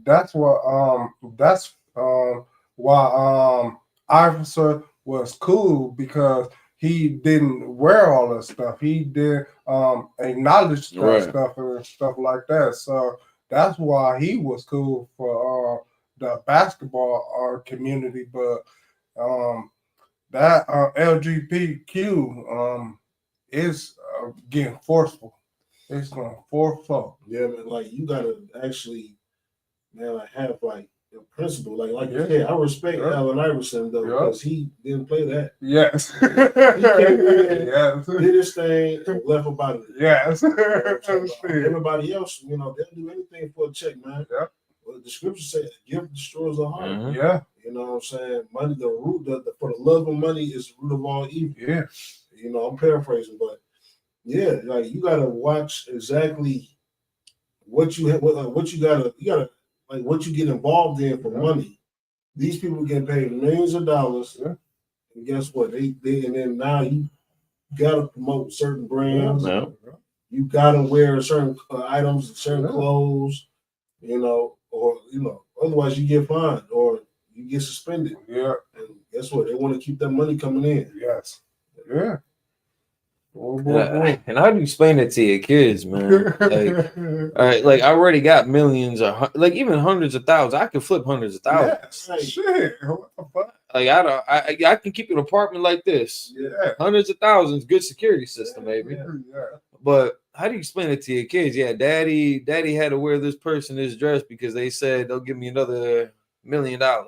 that's why Iverson was cool, because he didn't wear all that stuff. He did acknowledge that stuff and stuff like that. So that's why he was cool for the basketball community. But that LGBTQ is getting forceful. It's going forceful. Yeah, man. Like, you gotta actually, man, like, have like a principle. Like you said, I respect Allen Iverson though, because he didn't play that. Yes. He came in, did his thing, and left about it. Yes. Everybody else, you know, they'll do anything for a check, man. Yeah. Well, the scripture said, "Gift destroys the heart." Mhm. Yeah. You know what I'm saying? Money, the root, for the love of money is the root of all evil. Yeah. You know, I'm paraphrasing, but yeah, like, you gotta watch exactly what you have, what you gotta like what you get involved in for money. These people getting paid millions of dollars, and guess what? They and then now you gotta promote certain brands. You gotta wear certain items, certain clothes, you know, or you know, otherwise you get fined or you get suspended. Yeah. And guess what? They want to keep that money coming in. Yes. Yeah. And how do you explain it to your kids, man? Like, all right, like, I already got millions or like even hundreds of thousands. I can flip hundreds of thousands. Right. Shit. What the fuck? Like, I can keep an apartment like this. Yeah. Hundreds of thousands, good security system, baby. Yeah. But how do you explain it to your kids? Yeah, daddy had to wear this person this dress because they said they'll give me another $1 million. No.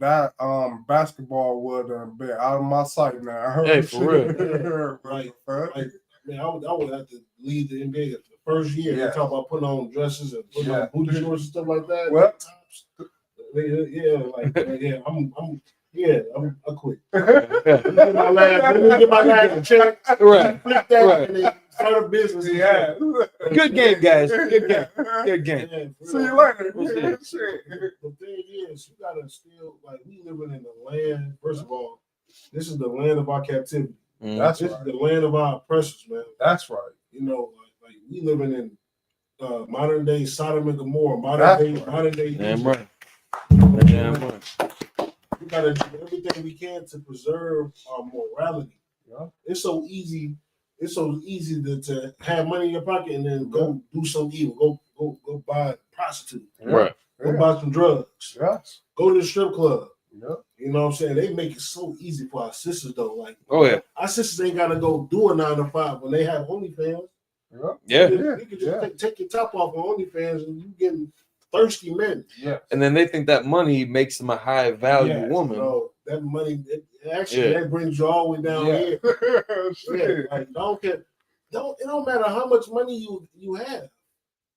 That basketball would have been out of my sight now. Hey, for real. Right. Like, man, I would have to lead the NBA the first year. Yeah. They talk about putting on dresses and putting Yeah. on booty shorts and stuff like that. What? I quit. Let me get my last check. Right. Flip that Right. and then start a business. Yeah. Good game, guys. Good game. Good game. Yeah, for See real. you later. Okay. Shit. The thing is, you gotta still, like, we living in the land. First of all, this is the land of our captivity. That's This right. is the land of our oppressors, man. That's right. You know, like we living in modern day Sodom and Gomorrah, That's modern day. Damn Egypt. right. Damn right. We gotta do everything we can to preserve our morality. Yeah. It's so easy. It's so easy to have money in your pocket and then go do something evil. Go buy a prostitute. Right. Go buy some drugs. Yes. Go to the strip club. Yep. You know what I'm saying? They make it so easy for our sisters though. Like, Oh yeah. our sisters ain't gotta go do a 9 to 5 when they have OnlyFans. Yep. Yeah. You can just take your top off on OnlyFans and you getting thirsty men. Yeah. And then they think that money makes them a high value Yes, woman. So that money, that brings you all the way down here. Yeah, Shit. like, don't care. It don't matter how much money you have.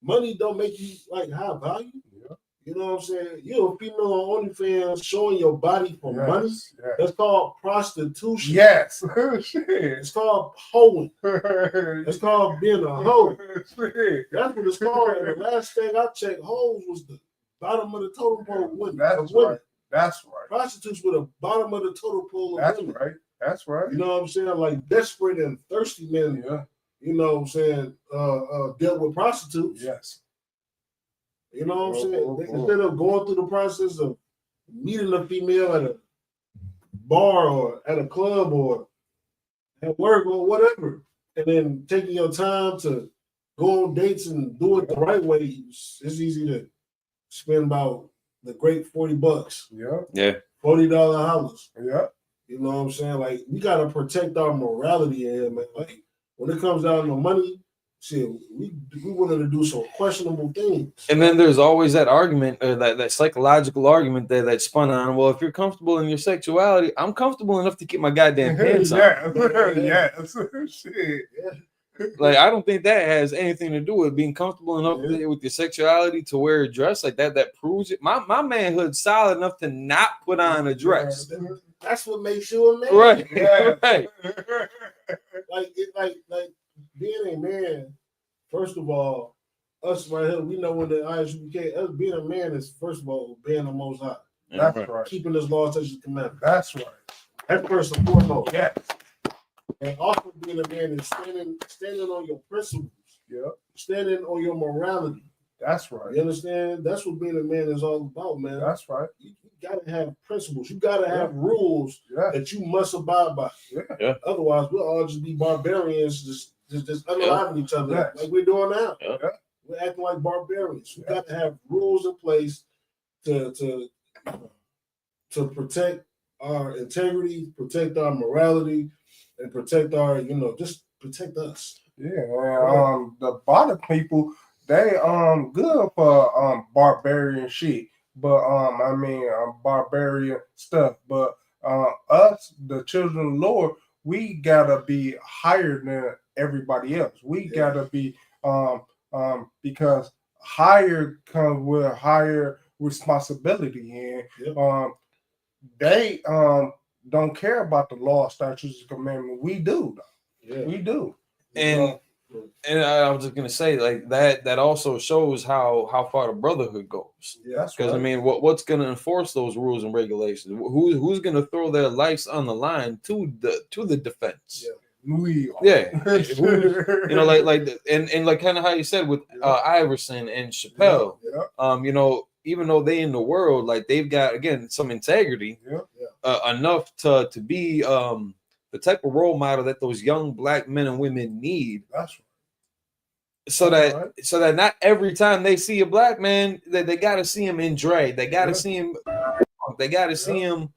Money don't make you like high value. Yeah. You know what I'm saying? You're a female on OnlyFans showing your body for money. Yes. That's called prostitution. Yes. Shit. It's called hoeing. It's called being a hoe. Shit. That's what it's called. And the last thing I checked, hoes was the bottom of the totem pole of women. That's of women. right. That's right. Prostitutes were the bottom of the totem pole of That's women. right. That's right. You know what I'm saying? Like desperate and thirsty men, Yeah. you know what I'm saying, dealt with prostitutes. Yes. You know what I'm saying? Oh. Instead of going through the process of meeting a female at a bar or at a club or at work or whatever, and then taking your time to go on dates and do it the right way, it's easy to spend about the great $40, Yeah. Yeah. $40 house. Yeah. You know what I'm saying? Like, we gotta protect our morality in here, man. Like, when it comes down to money, shit, we wanted to do some questionable things. And then there's always that argument, or that psychological argument there that spun on. Well, if you're comfortable in your sexuality, I'm comfortable enough to keep my goddamn pants on. Yes. Shit. Like, I don't think that has anything to do with being comfortable enough with your sexuality to wear a dress like that. That proves it. My manhood's solid enough to not put on a dress. That's what makes you a man, Right? Yeah. Right. Like being a man. First of all, us right here, we know in the ISUPK, us being a man is first of all obeying the Most High, That's right. keeping His laws, statutes, commandments. That's right. That's first and foremost. Yes. And also being a man is standing on your principles. Yeah. Standing on your morality. That's right. You understand? That's what being a man is all about, man. That's right. You gotta have principles. You gotta have rules that you must abide by. Yeah. Otherwise, we'll all just be barbarians, just unaliving each other like we're doing now. Yeah. We're acting like barbarians. We got to have rules in place to protect our integrity, protect our morality, and protect our, just protect us. Yeah, and the bottom people, they good for barbarian shit, but barbarian stuff. But us, the children of the Lord, we gotta be higher than everybody else. We gotta be because higher comes with higher responsibility, and they don't care about the law, statutes, and commandments. We do, though. Yeah. We do. And I was just gonna say, like, that also shows how far the brotherhood goes. Yeah, that's Because right. I mean, what's gonna enforce those rules and regulations? Who's gonna throw their lives on the line to the defense? Yeah. We are. Yeah, and like kind of how you said with Iverson and Chappelle. Even though they in the world, like, they've got, again, some integrity, enough to be the type of role model that those young black men and women need. That's right. So that not every time they see a black man, that they got to see him in drag. They got to see him. They got to see him,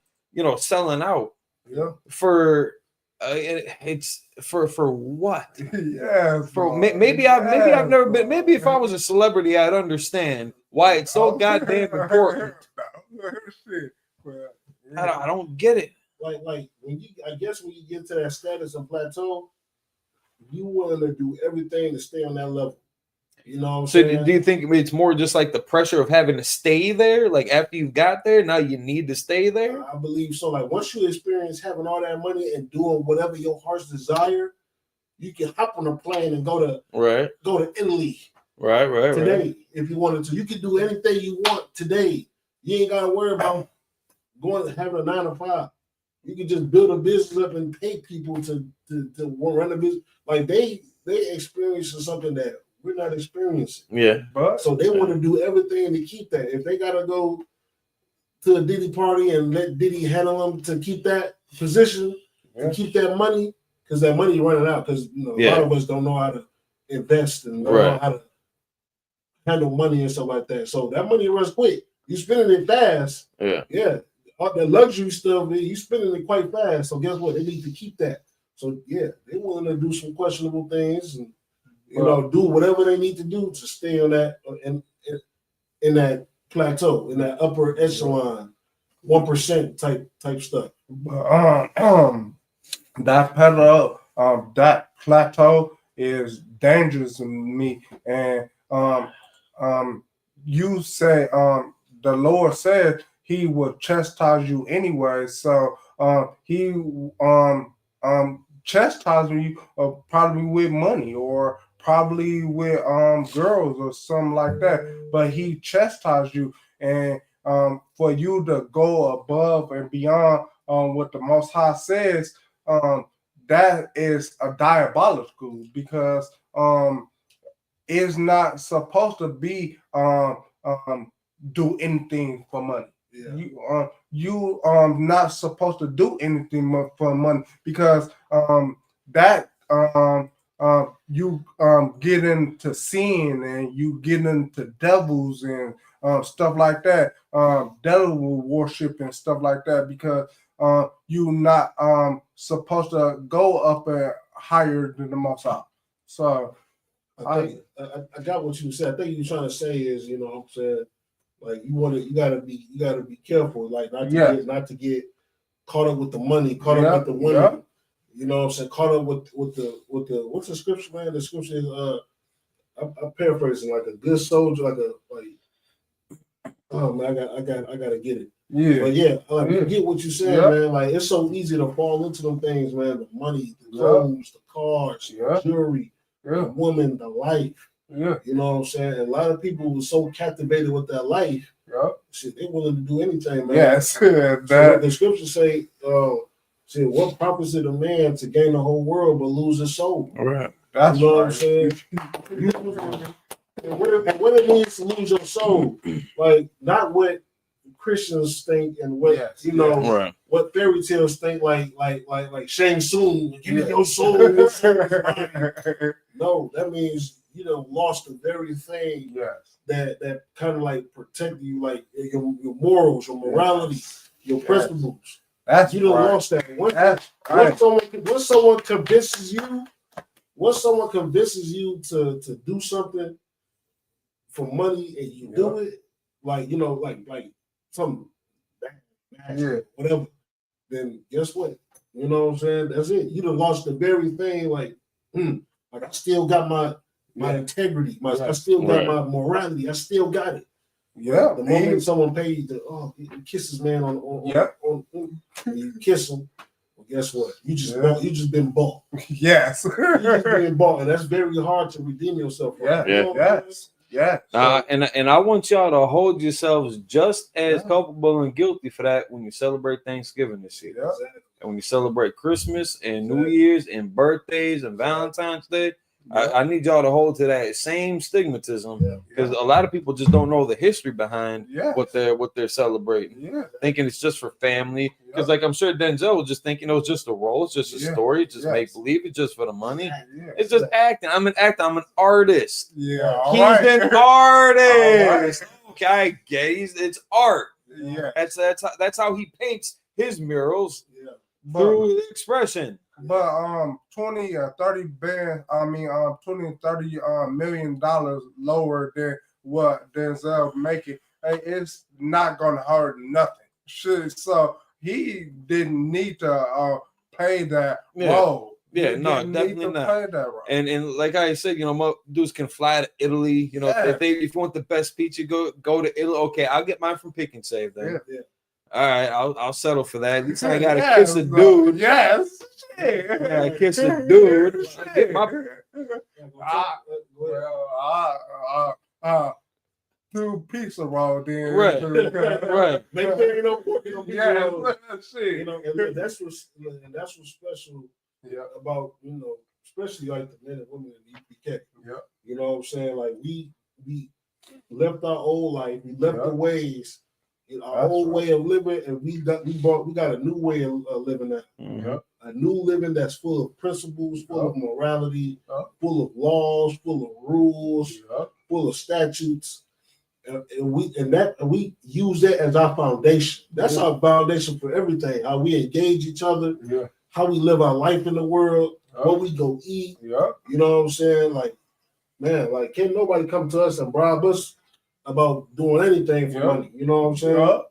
selling out. Yeah. For it's for what? Yeah. For maybe I've never been. Maybe if I was a celebrity, I'd understand why it's so goddamn important. I don't get it. Like when you get to that status and plateau, you willing to do everything to stay on that level. You know what I'm saying? Do you think it's more just like the pressure of having to stay there? Like, after you got there, now you need to stay there? I believe so. Like, once you experience having all that money and doing whatever your heart's desire, you can hop on a plane and go to Italy. Right. Today, if you wanted to. You can do anything you want today. You ain't gotta worry about having a 9 to 5. You can just build a business up and pay people to run a business. Like, they experiencing something that we're not experiencing. Yeah. So they want to do everything to keep that. If they gotta go to a Diddy party and let Diddy handle them to keep that position, to keep that money, because that money running out. Because a lot of us don't know how to invest and don't know how to handle money and stuff like that. So that money runs quick. You spending it fast. Yeah. All the luxury stuff, you spending it quite fast. So guess what? They need to keep that. So they willing to do some questionable things and do whatever they need to do to stay on that in that plateau, in that upper echelon, 1% type stuff. That plateau is dangerous to me. And you say the Lord said He will chastise you anyway. So He chastising you probably with money or probably with girls or something like that. But He chastised you, and for you to go above and beyond what the Most High says, that is a diabolical, because it's not supposed to be do anything for money. Yeah. You not supposed to do anything for money, because that you get into sin and you get into devils and stuff like that, devil worship and stuff like that, because you're not supposed to go up and higher than the Most High. So I got what you said. I think you're trying to say is, you know what I'm saying, like you gotta be careful, like not to get caught up with the money, caught up with the women. You know what I'm saying? Caught up with the what's the scripture, man? The scripture is I'm paraphrasing, like a good soldier, oh man, I gotta get it. Yeah. But yeah, I get what you're saying, man. Like it's so easy to fall into them things, man. The money, the clothes, the cars, the jewelry, the woman, the life. Yeah. You know what I'm saying? And a lot of people were so captivated with their life. Shit, they willing to do anything, man. Yes. So the scriptures say, say, what profits it a man to gain the whole world but lose his soul? All right. That's you know what I'm saying? And what it means to lose your soul, like not what Christians think and what what fairy tales think, like Shang Tsung, give me your soul. No, that means you know lost the very thing that kind of like protect you, like your morals, your morality, your principles. That's you don't lost that. Once someone convinces you to do something for money and you do it, like you know, like something bad, whatever, then guess what? You know what I'm saying? That's it. You done lost the very thing, like I still got my integrity, I still got my morality, I still got it. Yeah. The moment someone paid you kiss this man on you kiss him, well, guess what? You just been bought. Yes. You just been bought, and that's very hard to redeem yourself from. Yeah. And I want y'all to hold yourselves just as culpable and guilty for that when you celebrate Thanksgiving this year. And when you celebrate Christmas and New Year's and birthdays and Valentine's Day. I need y'all to hold to that same stigmatism because a lot of people just don't know the history behind what they're celebrating. Thinking it's just for family. Because like I'm sure Denzel was just thinking it was just a role, it's just a story, just make believe, it's just for the money. It's just acting. I'm an actor, I'm an artist. He's an artist. Okay, I get it's art. That's how he paints his murals through expression. But 20 or 30 million dollars lower than what Denzel making, it's not gonna hurt nothing. So he didn't need to pay that role. Definitely not. And like I said, you know, most dudes can fly to Italy. You know, if you want the best pizza, go to Italy. Okay, I'll get mine from Pick and Save then. All right, I'll settle for that. At least I gotta kiss a dude. I kiss a dude. Get my do pizza roll then. Right. Maybe there ain't no pork in you know, and that's what's special about, you know, especially like the men and women in the EPK. You know what I'm saying? Like we left our old life, we left the ways, our old way of living, and we got a new way of living now. A new living that's full of principles, full of morality, full of laws, full of rules, full of statutes. And we use that as our foundation. That's our foundation for everything. How we engage each other, how we live our life in the world, what we go eat. You know what I'm saying? Like, man, like can't nobody come to us and bribe us about doing anything for money. You know what I'm saying?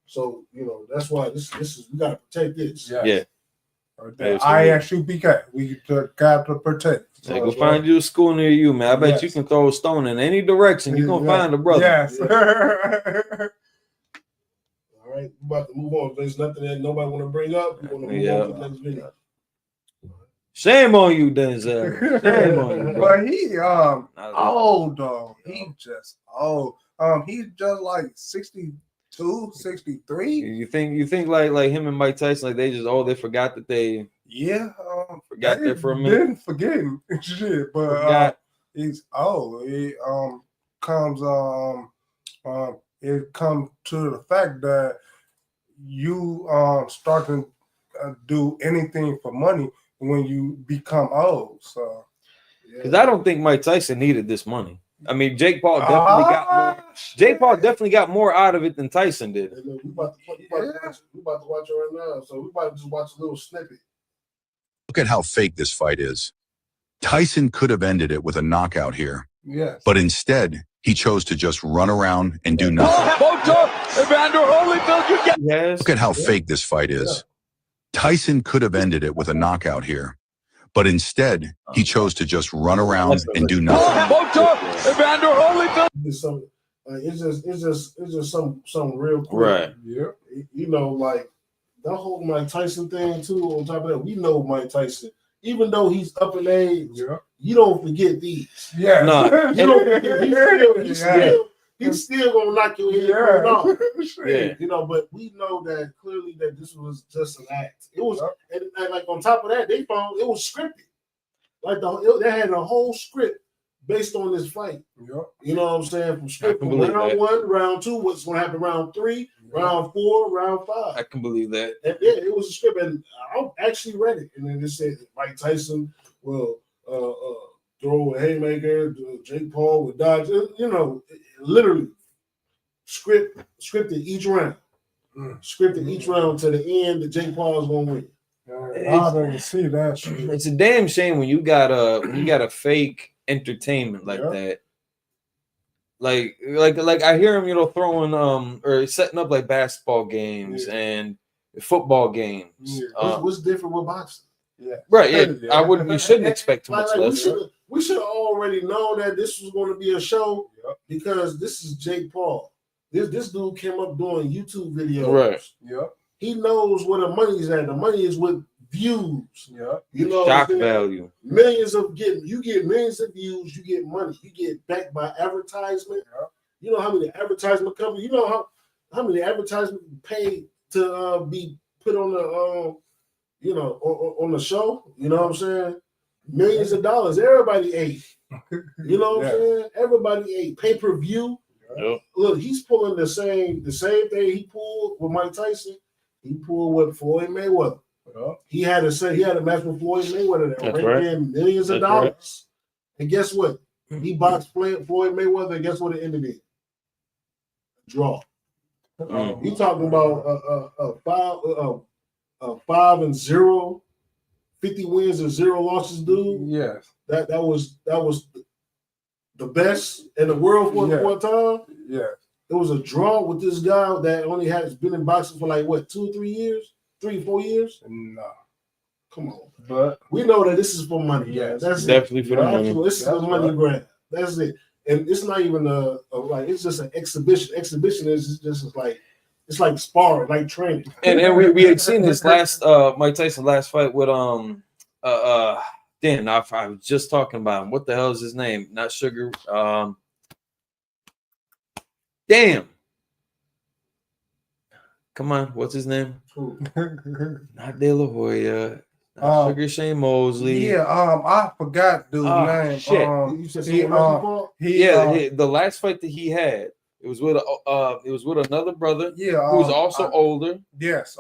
So, you know, that's why this is we gotta protect this. ISUPK, we got to protect. So go find you a school near you, man. I bet you can throw a stone in any direction. You're gonna find a brother. All right, we're about to move on. There's nothing that nobody want to bring up. We want to move on to the next video. Shame on you, Denzel. Shame on you. But he old though. He just old. He's just like 62, 63. You think like him and Mike Tyson, like they just they forgot that they forgot there for a minute. Didn't forgetting shit, but he's old. It comes to the fact that you start to do anything for money when you become old. So because I don't think Mike Tyson needed this money. I mean, Jake Paul definitely got more. Jake Paul definitely got more out of it than Tyson did. Hey, look, we about to watch it right now. So we about to just watch a little snippet. Look at how fake this fight is. Tyson could have ended it with a knockout here, Yes. but instead, he chose to just run around and do nothing. Yes. Look at how fake this fight is. Tyson could have ended it with a knockout here, but instead, he chose to just run around and do nothing. It's some, it's just some real quick. Right. Yeah. You know, like that whole Mike Tyson thing too. On top of that, we know Mike Tyson, even though he's up in age, Yeah. you don't forget these. Yeah. Nah. You don't forget. He's still gonna knock your head right off. Yeah. You know, but we know that clearly that this was just an act. It was, and like on top of that, they found it was scripted. Like they had a whole script based on this fight. Yeah. You know what I'm saying? From script from believe round that. 1, round 2, what's going to happen round 3, round 4, round 5. I can believe that. And yeah, it was a script, and I actually read it, and then it said Mike Tyson will throw a haymaker, Jake Paul would dodge. You know, literally scripted each round, scripted each round to the end that Jake Paul is going to win. I didn't see that shit. It's a damn shame when you got a fake entertainment like that. Like I hear him, you know, throwing or setting up like basketball games and football games. What's different with boxing? Yeah. Right. Yeah. We shouldn't expect too much less. We should already know that this was going to be a show because this is Jake Paul. This dude came up doing YouTube videos. Right. Yep. He knows where the money's at. The money is with views. Yeah. You know, Shock value. You get millions of views. You get money. You get backed by advertisement. Yeah. You know how many advertisement companies. You know how many advertisements pay to be put on the on the show. You know what I'm saying? Millions of dollars. Everybody ate. You know what I'm saying? Everybody ate pay-per-view. Yep. Look, he's pulling the same thing he pulled with Mike Tyson. He pulled with Floyd Mayweather. Yep. He had a match with Floyd Mayweather that raked in millions of That's dollars. right. And guess what? He boxed Floyd Mayweather, and guess what it ended in? Draw. He talking about a 5-0, 50 wins and 0 losses, dude. Yes. That was the best in the world for a time. Yeah. It was a draw with this guy that only has been in boxing for like what 2 or 3 years, 3 or 4 years. No. Come on, but we know that this is for money. Yes, that's definitely it. for the money. This is a money grab. That's it. And it's not even like it's just an exhibition. Exhibition is just like it's like sparring, like training. And we had seen his last Mike Tyson last fight with damn, I was just talking about him. What the hell is his name? Not Sugar. Damn. Come on, what's his name? Not De La Hoya. Sugar Shane Mosley. Yeah, I forgot dude's name. Shit. You said The last fight that he had, it was with another brother. Yeah, who was also older. Yes,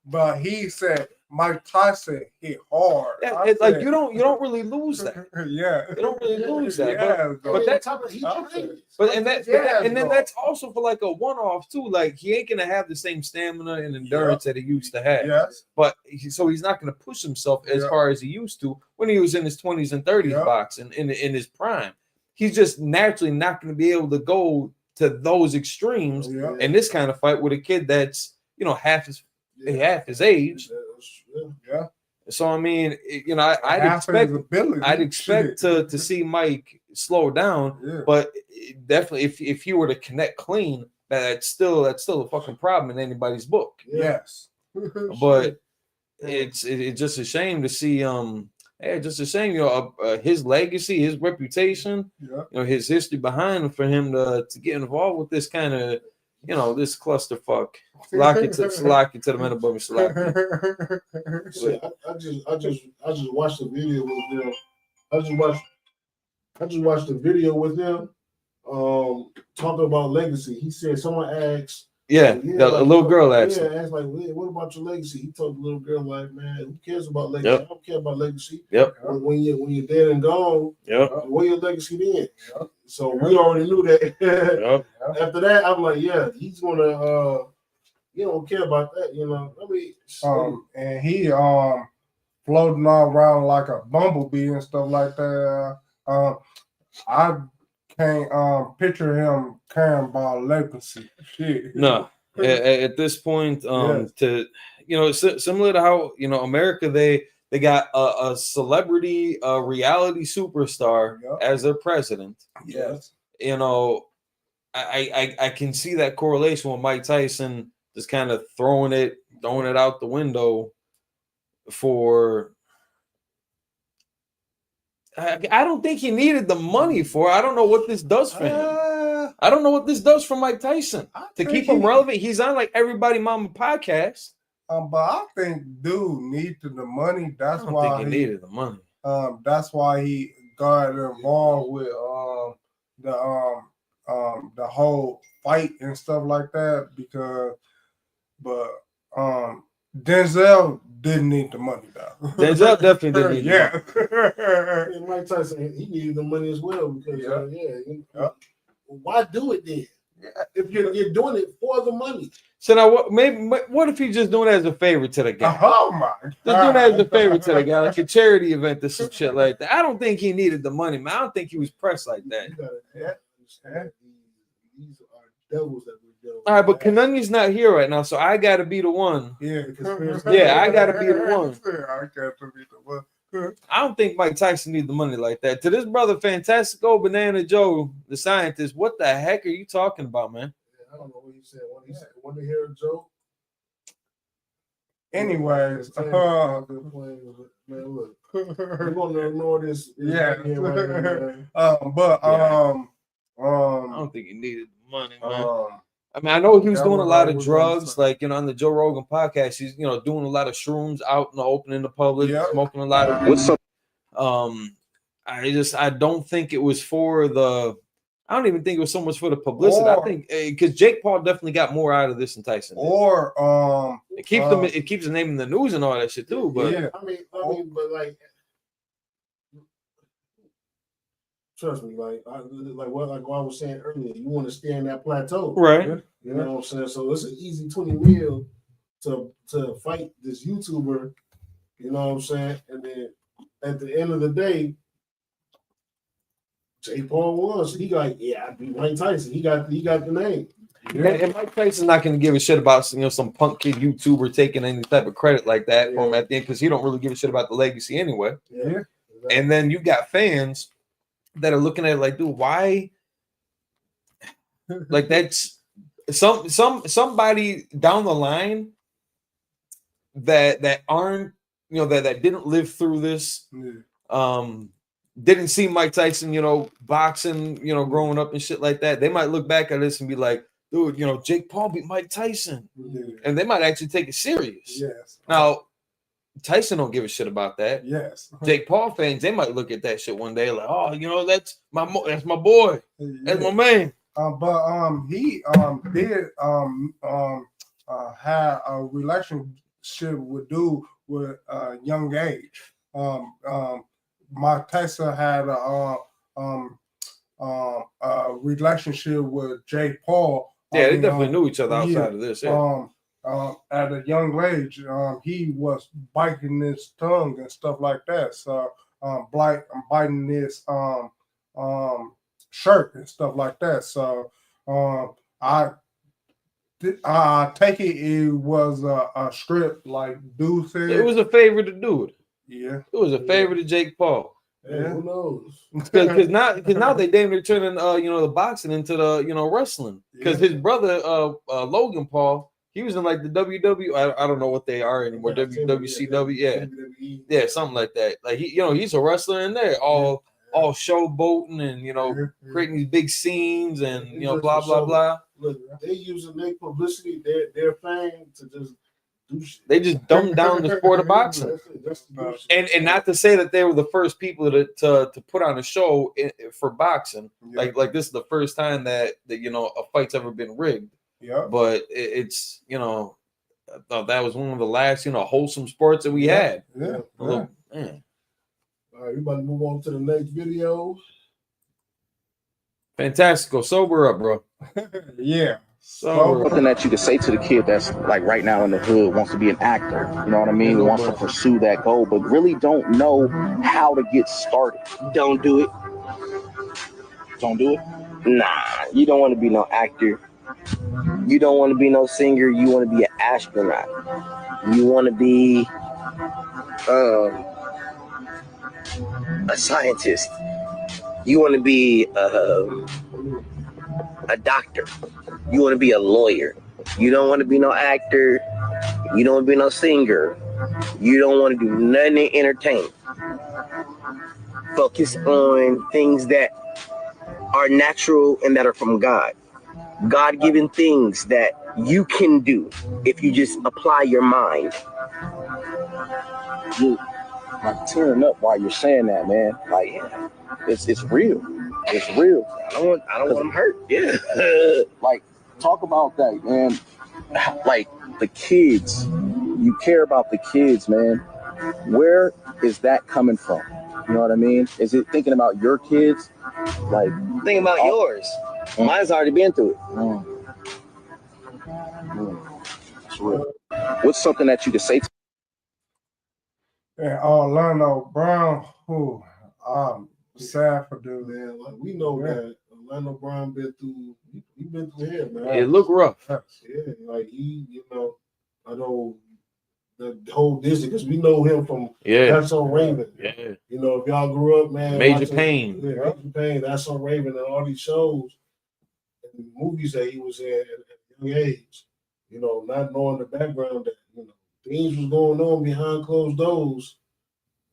but he said Mike Tyson hit hard. Yeah, it's like you don't really lose that. Yeah, you don't really lose that. Yeah, but that's and then that's also for like a one-off too. Like he ain't gonna have the same stamina and endurance that he used to have. Yes, but so he's not gonna push himself as far as he used to when he was in his 20s and 30s boxing in his prime. He's just naturally not gonna be able to go to those extremes in this kind of fight with a kid that's half his age. Yeah. So I mean, I'd expect to see Mike slow down, but definitely if he were to connect clean, that's still a fucking problem in anybody's book. Yes. But it's just a shame to see just a shame, his legacy, his reputation, his history behind him for him to get involved with this kind of this clusterfuck. Lock it to the man above me. I just watched the video with them. I just watched the video with them talking about legacy. He said someone asked. A little girl asked. Yeah, asked like, what about your legacy? He told the little girl like, man, who cares about legacy? I don't care about legacy. Yep. When you're dead and gone, where your legacy then? So we already knew that. After that, I'm like, he's gonna. You don't care about that, I mean. And he floating all around like a bumblebee and stuff like that. I can't picture him caring about legacy. Shit. No, at this point, to similar to how America, they got a celebrity, a reality superstar as their president. Yes. I can see that correlation with Mike Tyson just kind of throwing it out the window for. I don't think he needed the money for. I don't know what this does for him. I don't know what this does for Mike Tyson to keep him relevant. He's on like Everybody Mama podcast. But I think dude needed the money. That's I don't why think he needed the money. That's why he got involved with the whole fight and stuff like that. But Denzel didn't need the money though. Denzel definitely didn't need And Mike Tyson, he needed the money as well because why do it then? If you're doing it for the money. So now, what if he's just doing it as a favor to the guy? Oh my God. Just doing it as a favor to the guy, like a charity event or some shit like that. I don't think he needed the money, man. I don't think he was pressed like that. You gotta understand these are devils that we're dealing with. All right, but Kanunya's not here right now, so I gotta be the one. Yeah, I gotta be the one. I got to be the one. I don't think Mike Tyson needs the money like that. To this brother, Fantastico Banana Joe, the scientist, what the heck are you talking about, man? I don't know what he said. Want to hear a joke? Anyways, man, look, we're gonna ignore this. Yeah. I don't think he needed the money, man. I mean, I know he was doing a lot of drugs, like on the Joe Rogan podcast. He's doing a lot of shrooms out in the open in the public, smoking a lot of. What's up? I don't think it was for the. I don't even think it was so much for the publicity. I think because Jake Paul definitely got more out of this than Tyson did. It keeps them. It keeps the name in the news and all that shit too. But I mean, but like, trust me, like what I was saying earlier, you want to stay in that plateau, right? You know what I'm saying? So it's an easy 20 mil to fight this YouTuber. You know what I'm saying? And then at the end of the day, Jake Paul was. He like, I beat Mike Tyson. He got the name. And Mike Tyson's not going to give a shit about some punk kid YouTuber taking any type of credit like that for him at the end because he don't really give a shit about the legacy anyway. Yeah. Exactly. And then you got fans that are looking at it like, dude, why? Like that's somebody down the line that aren't that didn't live through this. Didn't see Mike Tyson, boxing, growing up and shit like that. They might look back at this and be like, dude, Jake Paul beat Mike Tyson. And they might actually take it serious. Yes. Now, Tyson don't give a shit about that. Yes. Jake Paul fans, they might look at that shit one day like, oh, that's my boy. That's my man. But he did have a relationship with dude with a young age. Mike Tyson had a relationship with Jake Paul. Yeah, they definitely knew each other outside of this. Yeah. At a young age, he was biting his tongue and stuff like that. So, biting his shirt and stuff like that. So, I take it was a script, like dude said. It was a favor to dude. Yeah, it was a favor to Jake Paul. Yeah, who knows? Because now they damn near turning the boxing into the wrestling. Because his brother Logan Paul, he was in like the WWE. I don't know what they are anymore. WCW, yeah, something like that. Like he's a wrestler in there, all showboating and creating these big scenes and blah blah blah. Look, they using their publicity, their fame to just. They just dumbed down the sport of boxing, and not to say that they were the first people to put on a show for boxing. Yeah. Like this is the first time that a fight's ever been rigged. Yeah, but it's I thought that was one of the last wholesome sports that we had. Yeah, All right, we about to move on to the next video. Fantastical, sober up, bro. Yeah. Something that you could say to the kid that's like right now in the hood wants to be an actor, you know what I mean? Wants to pursue that goal, but really don't know how to get started. Don't do it. Don't do it. Nah, you don't want to be no actor. You don't want to be no singer. You want to be an astronaut. You want to be a scientist. You want to be a doctor. You want to be a lawyer. You don't want to be no actor. You don't want to be no singer. You don't want to do nothing in entertainment. Focus on things that are natural and that are from God. God-given things that you can do if you just apply your mind. You like tearing up while you're saying that, man. Like, yeah, it's real. It's real. I don't want them hurt. Yeah. Like, talk about that, man. Like the kids. You care about the kids, man. Where is that coming from? You know what I mean? Is it thinking about your kids? Like thinking about yours. Mine's already been through it. It's real. What's something that you could say to And Orlando Brown, who sad for dude. Man, like we know that Orlando Brown been through. He been through here, man. It looked rough. Yeah, like he, you know, I know the whole Disney because we know him from That's So Raven. Yeah. You know, if y'all grew up, man, Major watching, Pain. Major Pain, That's So Raven, and all these shows and movies that he was in at a young age. You know, not knowing the background that things was going on behind closed doors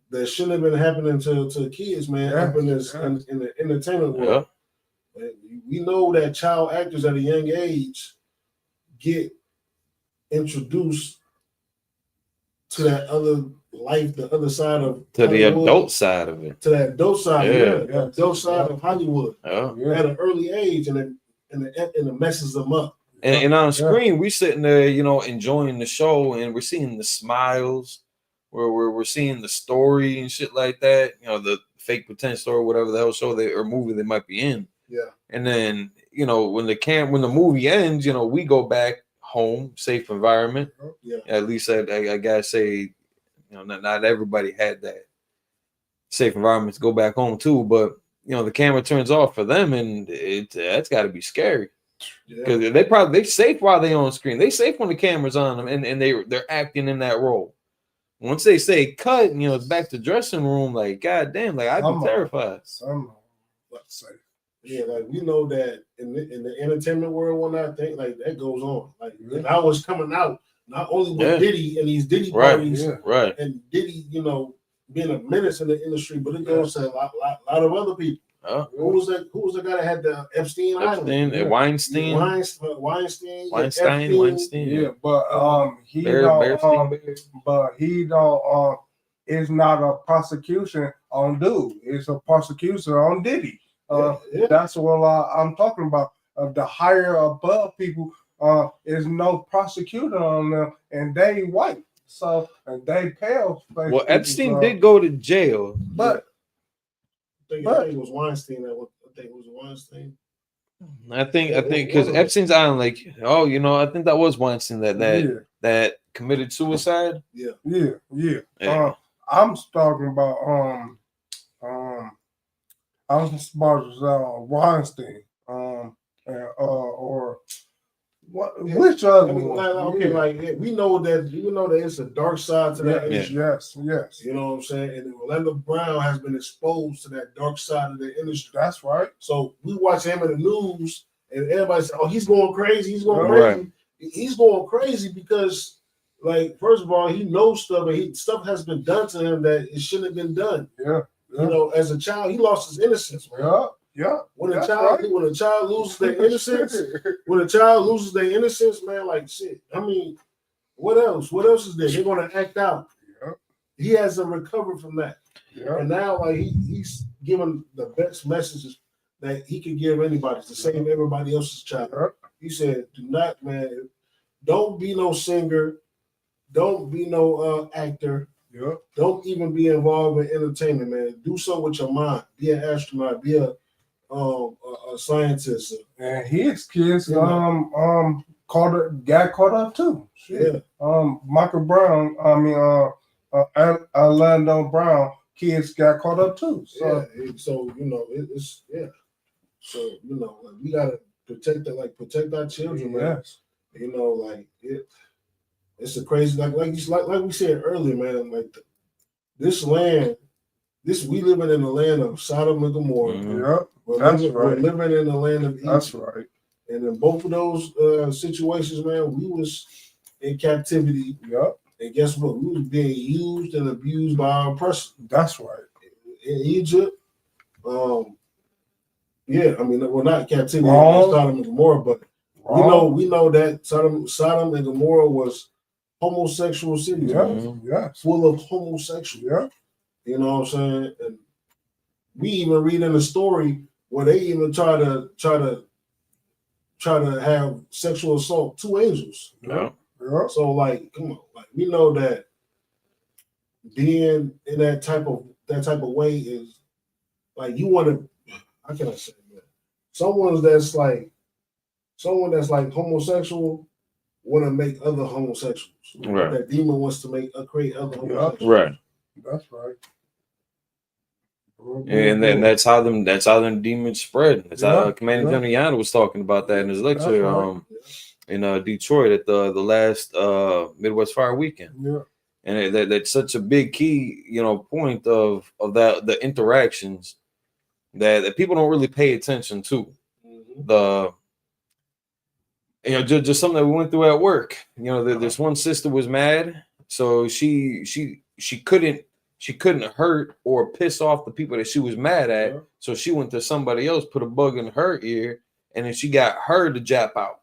that shouldn't have been happening to kids, man. Happening in the entertainment world. And we know that child actors at a young age get introduced to that other life, the other side of To the Hollywood, adult side of it. to that adult side, Yeah. the adult side of Hollywood Yeah. at an early age, and it messes them up. And on screen, we sitting there, you know, enjoying the show, and we're seeing the smiles, where we're seeing the story and shit like that. You know, the fake pretend story, whatever the hell show or movie they might be in. Yeah. And then, you know, when the movie ends, you know, we go back home, safe environment. Yeah. At least I gotta say, you know, not everybody had that safe environment to go back home too. But you know, the camera turns off for them, and that's got to be scary. Because they safe while they on screen. They safe when the camera's on them, and they're acting in that role. Once they say cut, you know, it's back to dressing room. Like, goddamn, like I'd be terrified. Yeah, like we know that in the entertainment world, when I think like that goes on. Like if I was coming out, not only with Diddy and these Diddy parties, and Diddy, you know, being a menace in the industry, but it goes to a lot of other people. Who was the guy that had the Epstein Island? Weinstein. Yeah, but he don't. But he don't. It's not a prosecution on dude. It's a prosecution on Diddy. That's what I'm talking about. The higher above people, is no prosecutor on them, and they white. So and they pale. Well, Epstein did go to jail, but I think it was Weinstein. I think because Epstein's Island, like, you know, I think that was Weinstein that committed suicide. Yeah. I'm talking about Weinstein. Or what? Which other one? Okay, like we know that it's a dark side to that industry. Yes. You know what I'm saying? And Orlando Brown has been exposed to that dark side of the industry. That's right. So we watch him in the news, and everybody says, "Oh, he's going crazy. He's going crazy." Right. He's going crazy because, like, first of all, he knows stuff, and stuff has been done to him that it shouldn't have been done. Yeah. You know, as a child, he lost his innocence. Man. Yeah. When a child loses their innocence, man, like shit. I mean, what else? What else is there? They're gonna act out. Yeah. He hasn't recovered from that. Yeah. And now, like he's given the best messages that he could give anybody to save everybody else's child. Yeah. He said, "Do not, man. Don't be no singer. Don't be no actor. Yeah. Don't even be involved in entertainment, man. Do so with your mind. Be an astronaut. Be a a scientist, and his kids You got caught up too. yeah. Michael Brown, Orlando Brown kids got caught up too. So So you know, it's yeah. So you know, like, we gotta protect our children, man. yes, You know, like it's a crazy like we said earlier, man. Like this land, we living in the land of Sodom and Gomorrah. yep, We're living in the land of Egypt. that's right. And in both of those situations, man, we was in captivity. Yep, And guess what? We was being used and abused by our oppressors. that's right. In Egypt, yeah, I mean, we're not captivity Wrong. in Sodom and Gomorrah, but we know that Sodom and Gomorrah was homosexual cities, man, Yes, full of homosexuals. yeah, You know what I'm saying? And we even read in the story where they even try to have sexual assault 2 angels. yeah. So like, come on, like we know that being in that type of way is like you want to. How can I say that? Someone that's like homosexual want to make other homosexuals. Right. That demon wants to create other homosexuals. Right. That's right. And then that's how them demons spread. That's how Commander yeah. General Yonda was talking about that in his lecture right. in Detroit at the last Midwest Fire Weekend. Yeah. And that's such a big key, point of that the interactions that people don't really pay attention to. The just something that we went through at work. This one sister was mad, so she couldn't hurt or piss off the people that she was mad at. Yeah. So she went to somebody else, put a bug in her ear, and then she got her to jap out.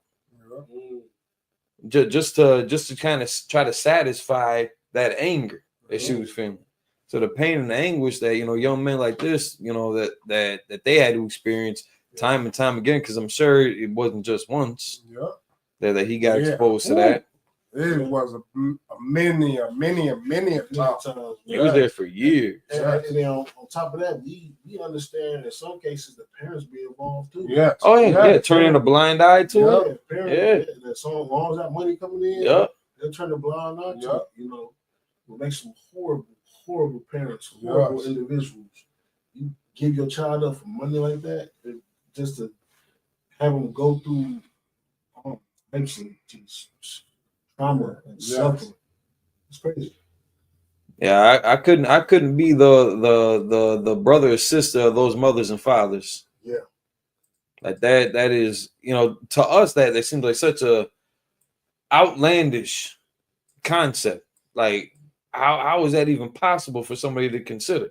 Yeah. Just to kind of try to satisfy that anger that she was feeling. So the pain and the anguish that young men like this, that they had to experience time and time again, because I'm sure it wasn't just once that he got exposed to that. It was many times. He was there for years. And on top of that, we understand in some cases the parents be involved too. Yes. Oh yeah, turning a blind eye to it. Yeah, parents, as long as that money coming in, Yep. they'll turn a blind eye to it. Will make some horrible parents, horrible individuals. You give your child up for money like that, just to have them go through basically trauma and suffering. It's crazy. Yeah, I couldn't be the brother or sister of those mothers and fathers. Yeah. Like that is, to us that seems like such a outlandish concept. Like how is that even possible for somebody to consider?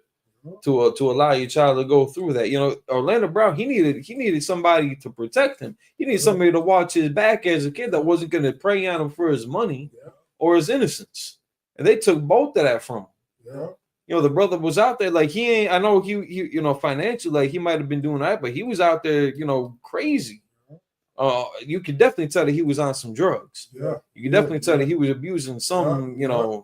To allow your child to go through that. Orlando Brown, he needed somebody to protect him. He needed somebody to watch his back as a kid that wasn't going to prey on him for his money or his innocence. And they took both of that from him. Yeah. The brother was out there like he ain't. I know he financially, like he might have been doing that, but he was out there, crazy. You could definitely tell that he was on some drugs. Yeah. You could definitely tell that he was abusing some,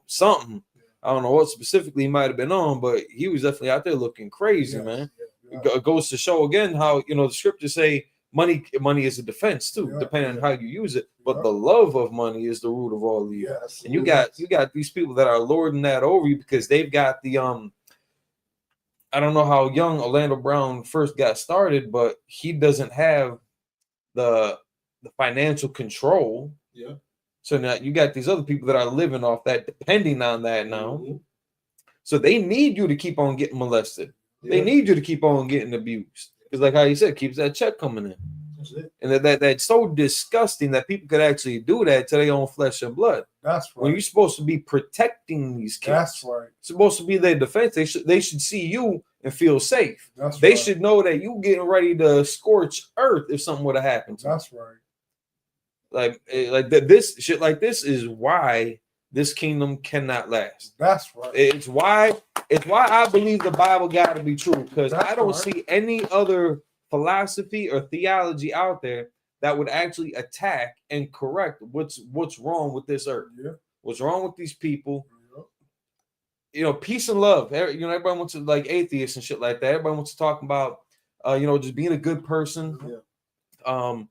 something. I don't know what specifically he might have been on, but he was definitely out there looking crazy, man. It goes to show again how the scriptures say money is a defense too, depending on how you use it. But the love of money is the root of all evil. And you got these people that are lording that over you because they've got the I don't know how young Orlando Brown first got started, but he doesn't have the financial control. Yeah. So now you got these other people that are living off that, depending on that now. Mm-hmm. So they need you to keep on getting molested. Yeah. They need you to keep on getting abused. Because like how you said, keeps that check coming in. That's it. And that's so disgusting that people could actually do that to their own flesh and blood. That's right. When you're supposed to be protecting these kids. That's right. It's supposed to be their defense. They should see you and feel safe. They should know that you getting ready to scorch earth if something would have happened to them. That's right. Like this shit like this is why this kingdom cannot last. That's right. It's why I believe the Bible got to be true, because I don't see any other philosophy or theology out there that would actually attack and correct what's wrong with this earth. Yeah. What's wrong with these people? Peace and love. Everybody wants to, like atheists and shit like that. Everybody wants to talk about just being a good person, Yeah.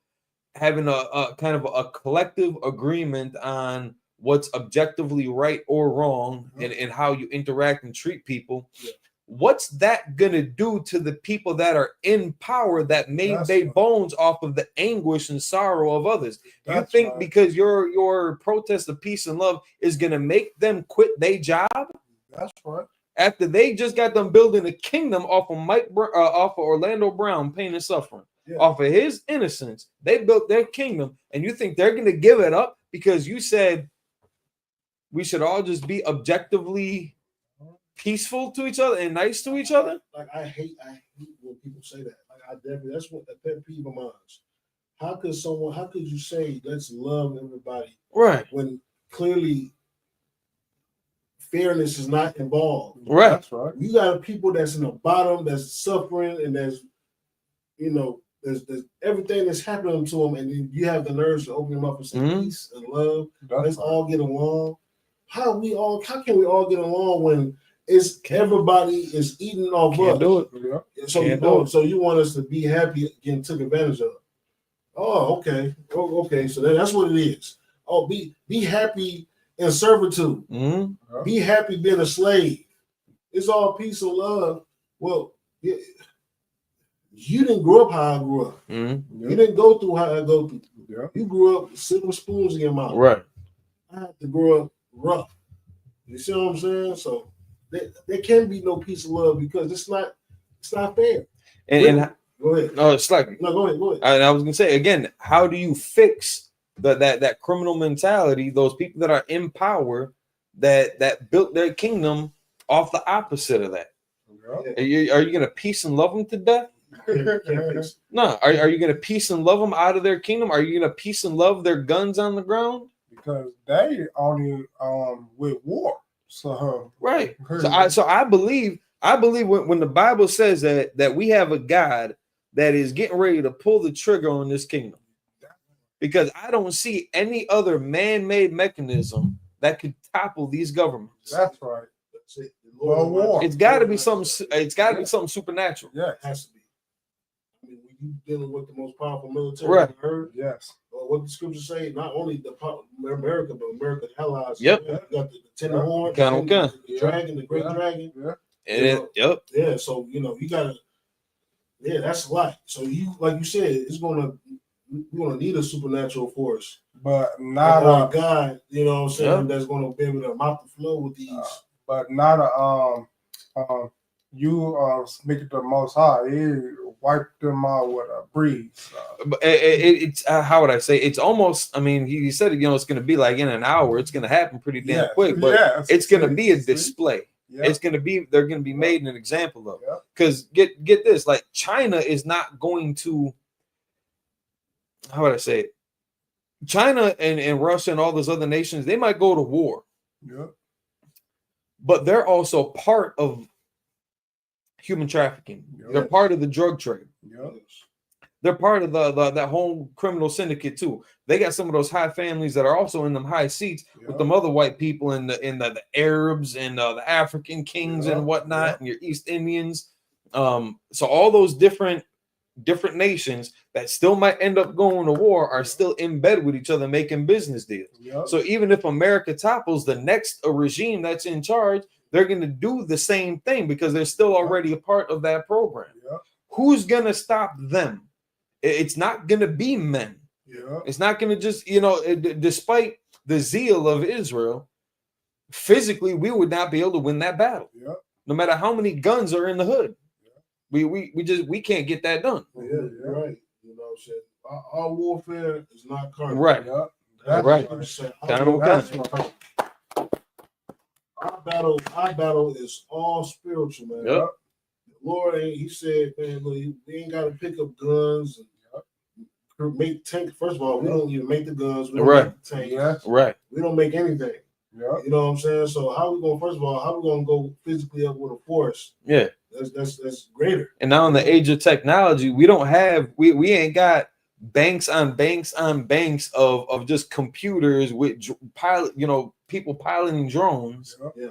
having a kind of a collective agreement on what's objectively right or wrong, and how you interact and treat people. Yeah. What's that gonna do to the people that are in power that made their bones off of the anguish and sorrow of others? You think because your protest of peace and love is gonna make them quit their job? That's right. After they just got them building a kingdom off of off of Orlando Brown, pain and suffering, off of his innocence, they built their kingdom, and you think they're gonna give it up because you said we should all just be objectively peaceful to each other and nice to each other? Like I hate when people say that. Like I definitely, that's what the pet peeve of mine is. How could you say let's love everybody, right, when clearly fairness is not involved? Right. That's right. You got people that's in the bottom, that's suffering, and there's everything that's happening to them, and then you have the nerves to open them up and say peace and love. Let's all get along. How can we all get along when it's everybody is eating off Can't us? do it. Yeah. So you want us to be happy getting took advantage of? Oh, okay. Oh, okay. So that's what it is. Oh, be happy in servitude. Mm-hmm. Be happy being a slave. It's all peace and love. Well, you didn't grow up how I grew up. Mm-hmm. You didn't go through how I go through. Yeah. You grew up sitting with spoons in your mouth. Right. I had to grow up rough. You see what I'm saying? So there can be no peace and love because it's not fair. And go ahead. No, it's like No, go ahead. And I was gonna say again, how do you fix that criminal mentality? Those people that are in power that built their kingdom off the opposite of that. Yeah. Are you gonna peace and love them to death? No. Are you gonna peace and love them out of their kingdom? Are you gonna peace and love their guns on the ground? Because they only with war. So right. So I believe when the Bible says that we have a God that is getting ready to pull the trigger on this kingdom, because I don't see any other man-made mechanism that could topple these governments. That's right. That's it. War. It's got to be something. It's got to be something supernatural. Yeah, it has to be. I mean, when you dealing with the most powerful military Right. on earth, yes. Or what the scriptures say, not only America, but American allies. Yep. You got the ten horn, Gun. the dragon, the great dragon. Yeah. Yep. Yeah. So you gotta. Yeah, that's a lot. So you, like you said, we're gonna need a supernatural force, but not a God. You know what I'm saying? Yep. That's gonna be able to mouth the flow with these. But not you make it the Most High. He wiped them out with a breeze. But it's how would I say? It's almost. I mean, he said it's going to be like in an hour. It's going to happen pretty damn quick. But it's going to be a display. Yeah. It's going to be. They're going to be made an example of. Because get this, like China is not going to. How would I say it? China and Russia and all those other nations, they might go to war. Yeah. But they're also part of human trafficking. Yes. They're part of the drug trade. Yes. They're part of that whole criminal syndicate too. They got some of those high families that are also in them high seats with them other white people and the Arabs and the African kings and whatnot and your East Indians. So all those different nations that still might end up going to war are still in bed with each other making business deals. Yep. So even if America topples the next regime that's in charge, they're going to do the same thing because they're still already a part of that program. Yep. Who's going to stop them? It's not going to be men. Yeah. It's not going to just, despite the zeal of Israel, physically, we would not be able to win that battle. Yeah. No matter how many guns are in the hood. We can't get that done. Yeah, you're right. You know what I'm saying? Our warfare is not carnal. Right. Yep. That's Right. what I'm saying. Kind Our battle is all spiritual, man. Yep. The Lord he said, man, look, we ain't gotta pick up guns and make tank. First of all, we don't even make the guns, we don't Right. make the tanks. Yes. Right. We don't make anything. Yeah. You know what I'm saying? So how we gonna go physically up with a force? Yeah. That's greater. And now in the age of technology, we ain't got banks on banks on banks of just computers with people piloting drones. Yeah.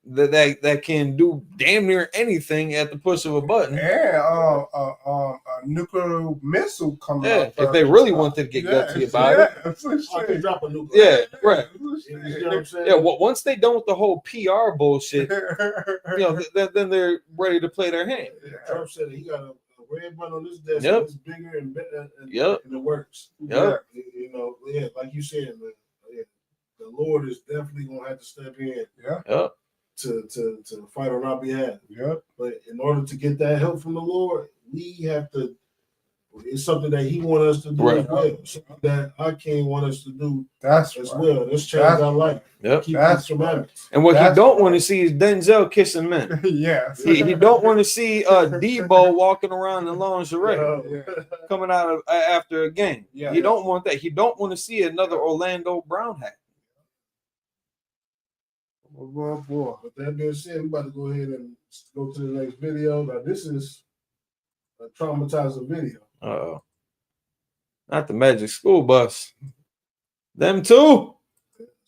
that can do damn near anything at the push of a button. And a nuclear missile coming Yeah, out. if they really wanted to get gutsy about it. I can drop a nuclear. Yeah, right. You know what I'm saying? Yeah, well, once they done with the whole PR bullshit, then they're ready to play their hand. Trump said he got a red button on this desk. Yep. It's bigger and better, and Yep. it works. Yep. You know, yeah, like you said, man. Yeah, the Lord is definitely gonna have to step in. Yep. To fight on our behalf. Yep. But in order to get that help from the Lord, we have to. It's something that He wants us to do as well. Something that our King wants us to do That's as right. well. Let's change our life. Yep. Keep That's His commandments. And what That's he don't right. want to see is Denzel kissing men. Yes. He don't want to see Debo walking around in lingerie coming out of after a game. Yeah. He don't want that. He don't want to see another Orlando Brown hat. Boy. With that being said, we're about to go ahead and go to the next video. Now, this is a traumatizing video. Uh-oh. Not the Magic School Bus. Them too?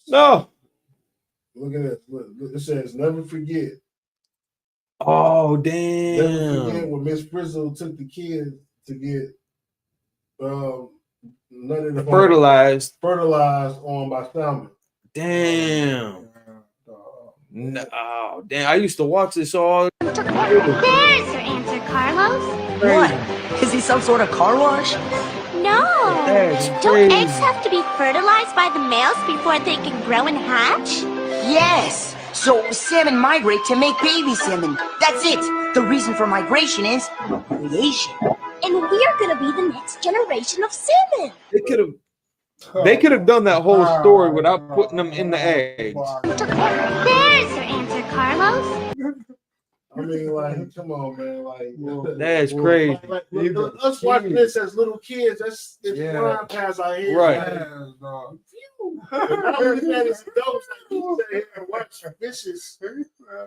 No. Look at this. Look, it says, never forget. Oh, Never forget damn. when Miss Frizzle took the kids to get nutted on, fertilized on by salmon. Damn. No, oh, damn. I used to watch this all. There's your answer, Carlos. What? Is he some sort of car wash? No. That's Don't crazy. eggs have to be fertilized by the males before they can grow and hatch? Yes. So salmon migrate to make baby salmon. That's it. The reason for migration is creation. And we're gonna be the next generation of salmon. They could have done that whole story without putting them in the eggs. There's your answer, Carlos. I mean, like, come on, man. Like, That's crazy. Like, us watching this as little kids, it's flying past our heads. Right. Now we look at as adults, like, we sit here and watch fishes.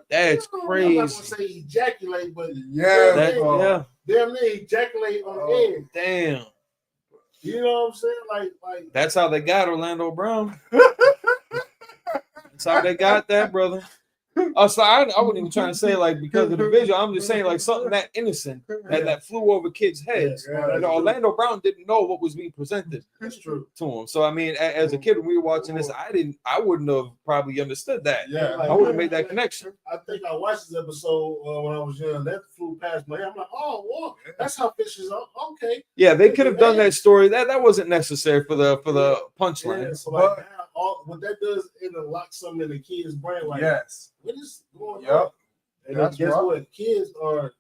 That's I'm not crazy. gonna say ejaculate, but Yeah. damn near ejaculate on egg. Damn. You know what I'm saying? Like That's how they got Orlando Brown. That's how they got that, brother. So I wasn't even trying to say like because of the visual. I'm just saying like something that innocent that flew over kids' heads. Orlando Brown didn't know what was being presented. That's true To him. So I mean, as a kid when we were watching this, I wouldn't have probably understood that. Yeah, I would have made that connection. I think I watched this episode when I was young. That flew past my head. I'm like, oh, well, that's how fishes are. Okay. Yeah, they could have done that story. That wasn't necessary for the punchline. Yeah, so like, what that does, it unlocks something in the kid's brain. Like, what is going on? And then guess what? Kids are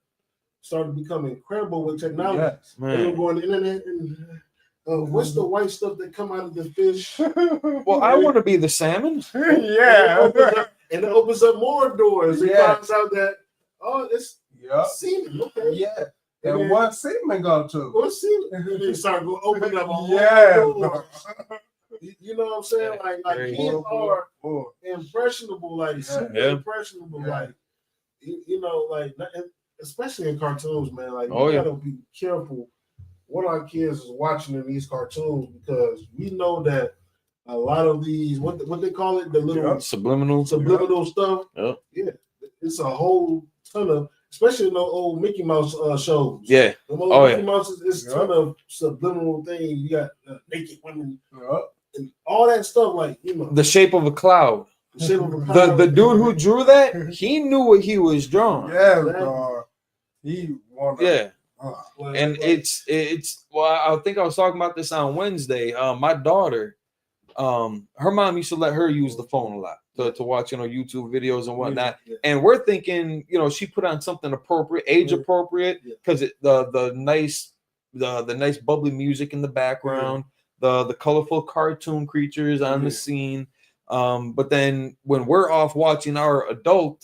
starting to become incredible with technology. They're going on the internet and what's the white stuff that come out of the fish? Well, I want to be the salmon. And it opens up more doors. It finds out that it's semen. Okay. Yeah. And what semen go to? What semen? And they start going open up all doors. You know what I'm saying? Like kids are impressionable, like super impressionable, like you know, like especially in cartoons, man. Like we gotta be careful what our kids is watching in these cartoons because we know that a lot of these what they call it, the little subliminal stuff. Yeah, it's a whole ton of, especially in the old Mickey Mouse shows. Yeah. The old Mickey Mouse is a ton of subliminal things. You got naked women. And all that stuff, like you know, The Shape of a Cloud. The Shape of a Cloud. The dude who drew that, he knew what he was drawing. He wanted. And it's well, I think I was talking about this on Wednesday. My daughter, her mom used to let her use the phone a lot to watch, YouTube videos and whatnot. And we're thinking, she put on something appropriate, age appropriate, because the nice bubbly music in the background. The colorful cartoon creatures on the scene. But then when we're off watching our adult,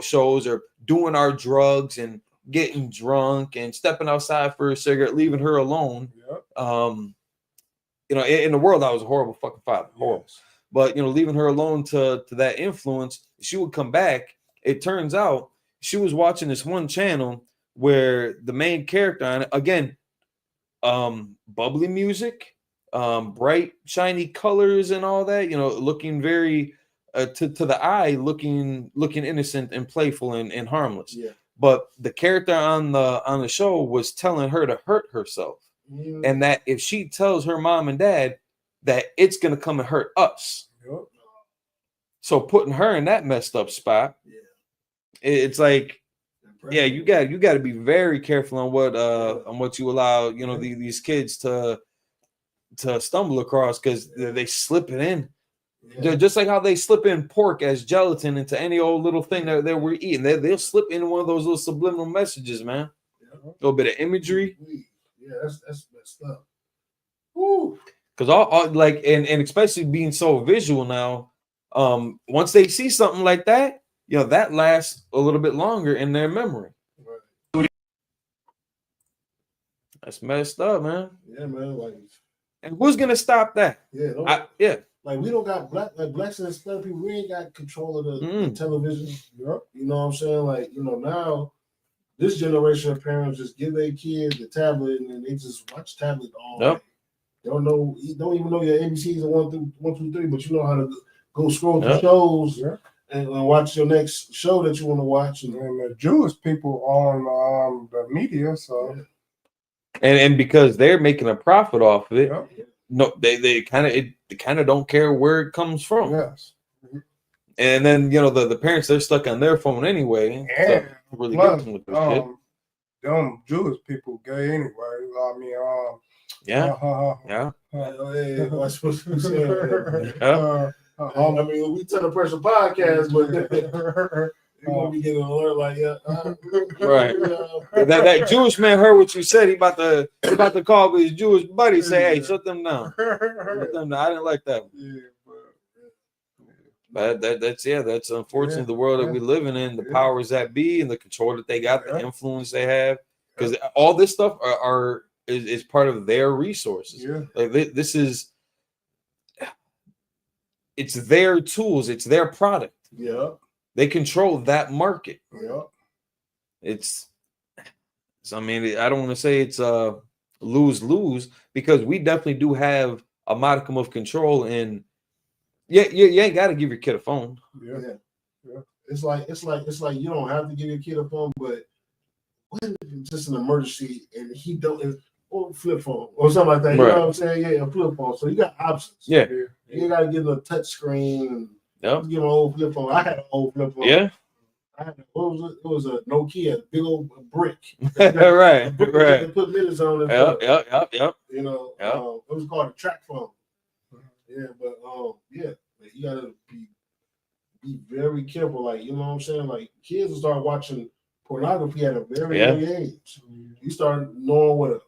shows or doing our drugs and getting drunk and stepping outside for a cigarette, leaving her alone. In the world, I was a horrible fucking father. Horrible. But, leaving her alone to that influence, she would come back. It turns out she was watching this one channel where the main character on it, again, bubbly music, bright, shiny colors and all that, looking very to the eye looking innocent and playful and harmless. Yeah. But the character on the show was telling her to hurt herself, and that if she tells her mom and dad that it's gonna come and hurt us. Yep. So putting her in that messed up spot, it's like, yeah, you got to be very careful on what you allow, you know, these kids to stumble across, because they slip it in. Just like how they slip in pork as gelatin into any old little thing that we're eating. They'll slip in one of those little subliminal messages, man. A little bit of imagery. Yeah, that's messed up. Woo. Because all like and especially being so visual now, once they see something like that, you know, that lasts a little bit longer in their memory. Right. That's messed up, man. Yeah, man. Like, and who's gonna stop that? Yeah, like we don't got blacks and Hispanic people. We ain't got control of the television. Yep. You know what I'm saying? Like, you know, now this generation of parents just give their kids the tablet and they just watch tablet all day. Don't even know your ABCs and 1 through 3, but you know how to go scroll through shows and watch your next show that you want to watch. And the Jewish people on the media, so and because they're making a profit off of it, no, they kind of don't care where it comes from. Yes. And then, you know, the parents, they're stuck on their phone anyway. And so really plus, with this shit. them Jewish people gay anyway. I mean, yeah. Hey, what's supposed to say? I mean, we tell the Pressure Podcast, but you're gonna be getting an alert like, right. That Jewish man heard what you said. He about to call his Jewish buddy, say, "Hey, shut them down. Shut them down." I didn't like that. But that's unfortunately the world that we living in. The powers that be and the control that they got, the influence they have, because all this stuff is part of their resources. Yeah. Like this is, it's their tools, it's their product. Yeah. They control that market. Yeah. I mean, I don't want to say it's lose-lose, because we definitely do have a modicum of control, and you ain't got to give your kid a phone. Yeah. It's like you don't have to give your kid a phone, but when it's just an emergency and he don't, or flip phone or something like that. You know what I'm saying? Yeah, a flip phone. So you got options. Yeah. You got to get a touch screen. Yep. Give an old flip phone. I had an old flip phone. Yeah. It was a Nokia, big old brick. Right. Put minutes on it. Yep. You know, it was called a track phone. Yeah, but you gotta be very careful. Like, you know what I'm saying? Like, kids will start watching pornography at a very young age. You start knowing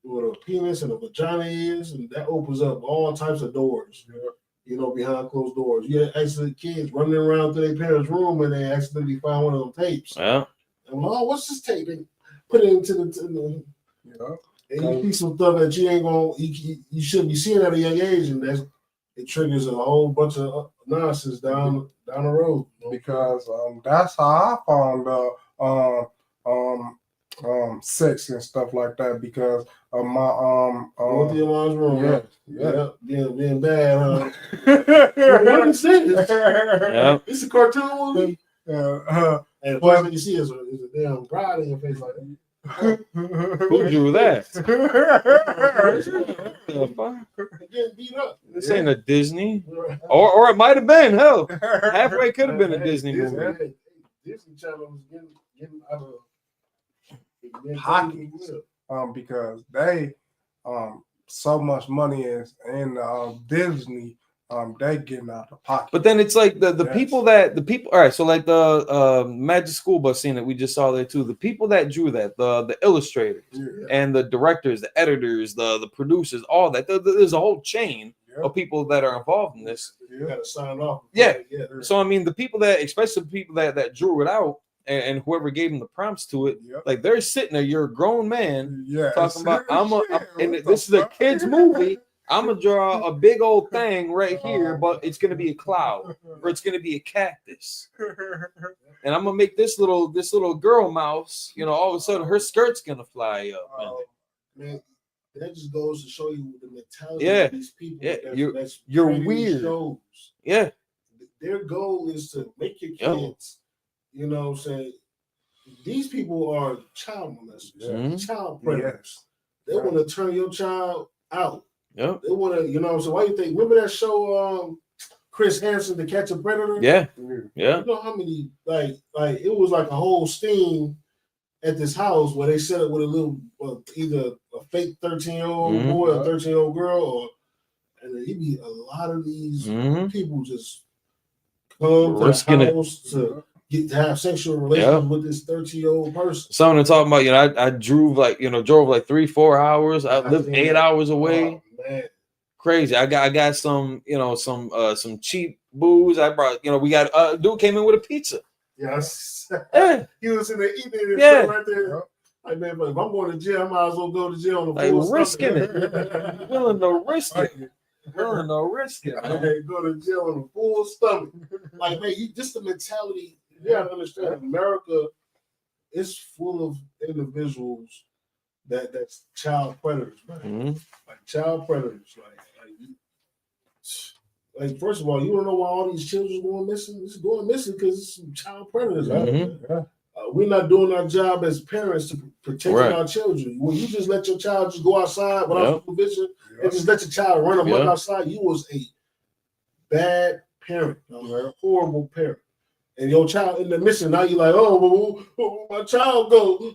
what a penis and a vagina is, and that opens up all types of doors. You know, behind closed doors. You actually kids running around to their parents' room and they accidentally find one of them tapes. Yeah. And what's this tape? And put it into the and you see some stuff that you ain't gonna you shouldn't be seeing at a young age, and it triggers a whole bunch of nonsense down the road. Because that's how I found sex and stuff like that, because of my going to your mom's room. Being bad, huh? What is this? It's a cartoon movie. And the first thing you see is a damn bride in your face like that. Who drew that? Getting beat up. This ain't a Disney, or it might have been. Hell, halfway could have been a Disney movie. Disney Channel was getting out of pockets, because they so much money is in Disney. They getting out of pocket. But then it's like the people. All right, so like the Magic School Bus scene that we just saw there too. The people that drew that, the illustrators and the directors, the editors, the producers, all that. There's a whole chain of people that are involved in this. You got to sign off. Yeah. So I mean, the people that, especially the people that drew it out, and whoever gave them the prompts to it, like they're sitting there. You're a grown man talking about and this is a kid's movie. I'm gonna draw a big old thing right here, but it's gonna be a cloud or it's gonna be a cactus, and I'm gonna make this little girl mouse. You know, all of a sudden her skirt's gonna fly up. Man, that just goes to show you the mentality of these people. You're weird. Shows. Yeah. their goal is to make your Yep. kids, you know what I'm saying? These people are child molesters, child predators. They want to turn your child out. Yep. They want to, you know, so why you think, remember that show, Chris Hansen, To Catch a Predator? Yeah. You Yeah. know how many, like it was like a whole sting at this house where they set up with a little, either a fake 13-year-old Mhm. boy or 13-year-old girl, or, and it be a lot of these Mhm. people just come to Risking the it. house to get to have sexual relations with this 13-year-old person. Someone talking about, you know, I drove like 3-4 hours. I lived 8 hours away. Oh, man. Crazy. I got some, you know, some cheap booze. I brought, you know, we got dude came in with a pizza. Yes. Yeah. He was in there eating it Yeah. right there. Like, man, but if I'm going to jail, I might as well go to jail on the Like full risking stomach. it. Willing to risk it. Willing to risk it. Man. Hey, go to jail on a full stomach. Like, man, just the mentality. You gotta understand, America is full of individuals that's child predators, man. Mm-hmm. Like child predators. Like first of all, you don't know why all these children are going missing. It's going missing because it's some child predators. Mm-hmm. We're not doing our job as parents to protect Right. our children. When you just let your child just go outside without supervision and just let your child run amok outside, you was a bad parent, a horrible parent. And your child in the mission, now you're like, oh, well, my child go.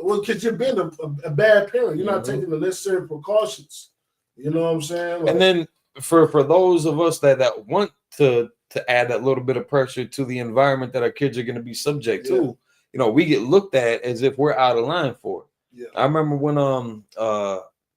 Well, because you've been a bad parent. You're not taking the necessary precautions. You know what I'm saying? Like, And then for those of us that want to add that little bit of pressure to the environment that our kids are going to be subject to, you know, we get looked at as if we're out of line for it. Yeah. I remember when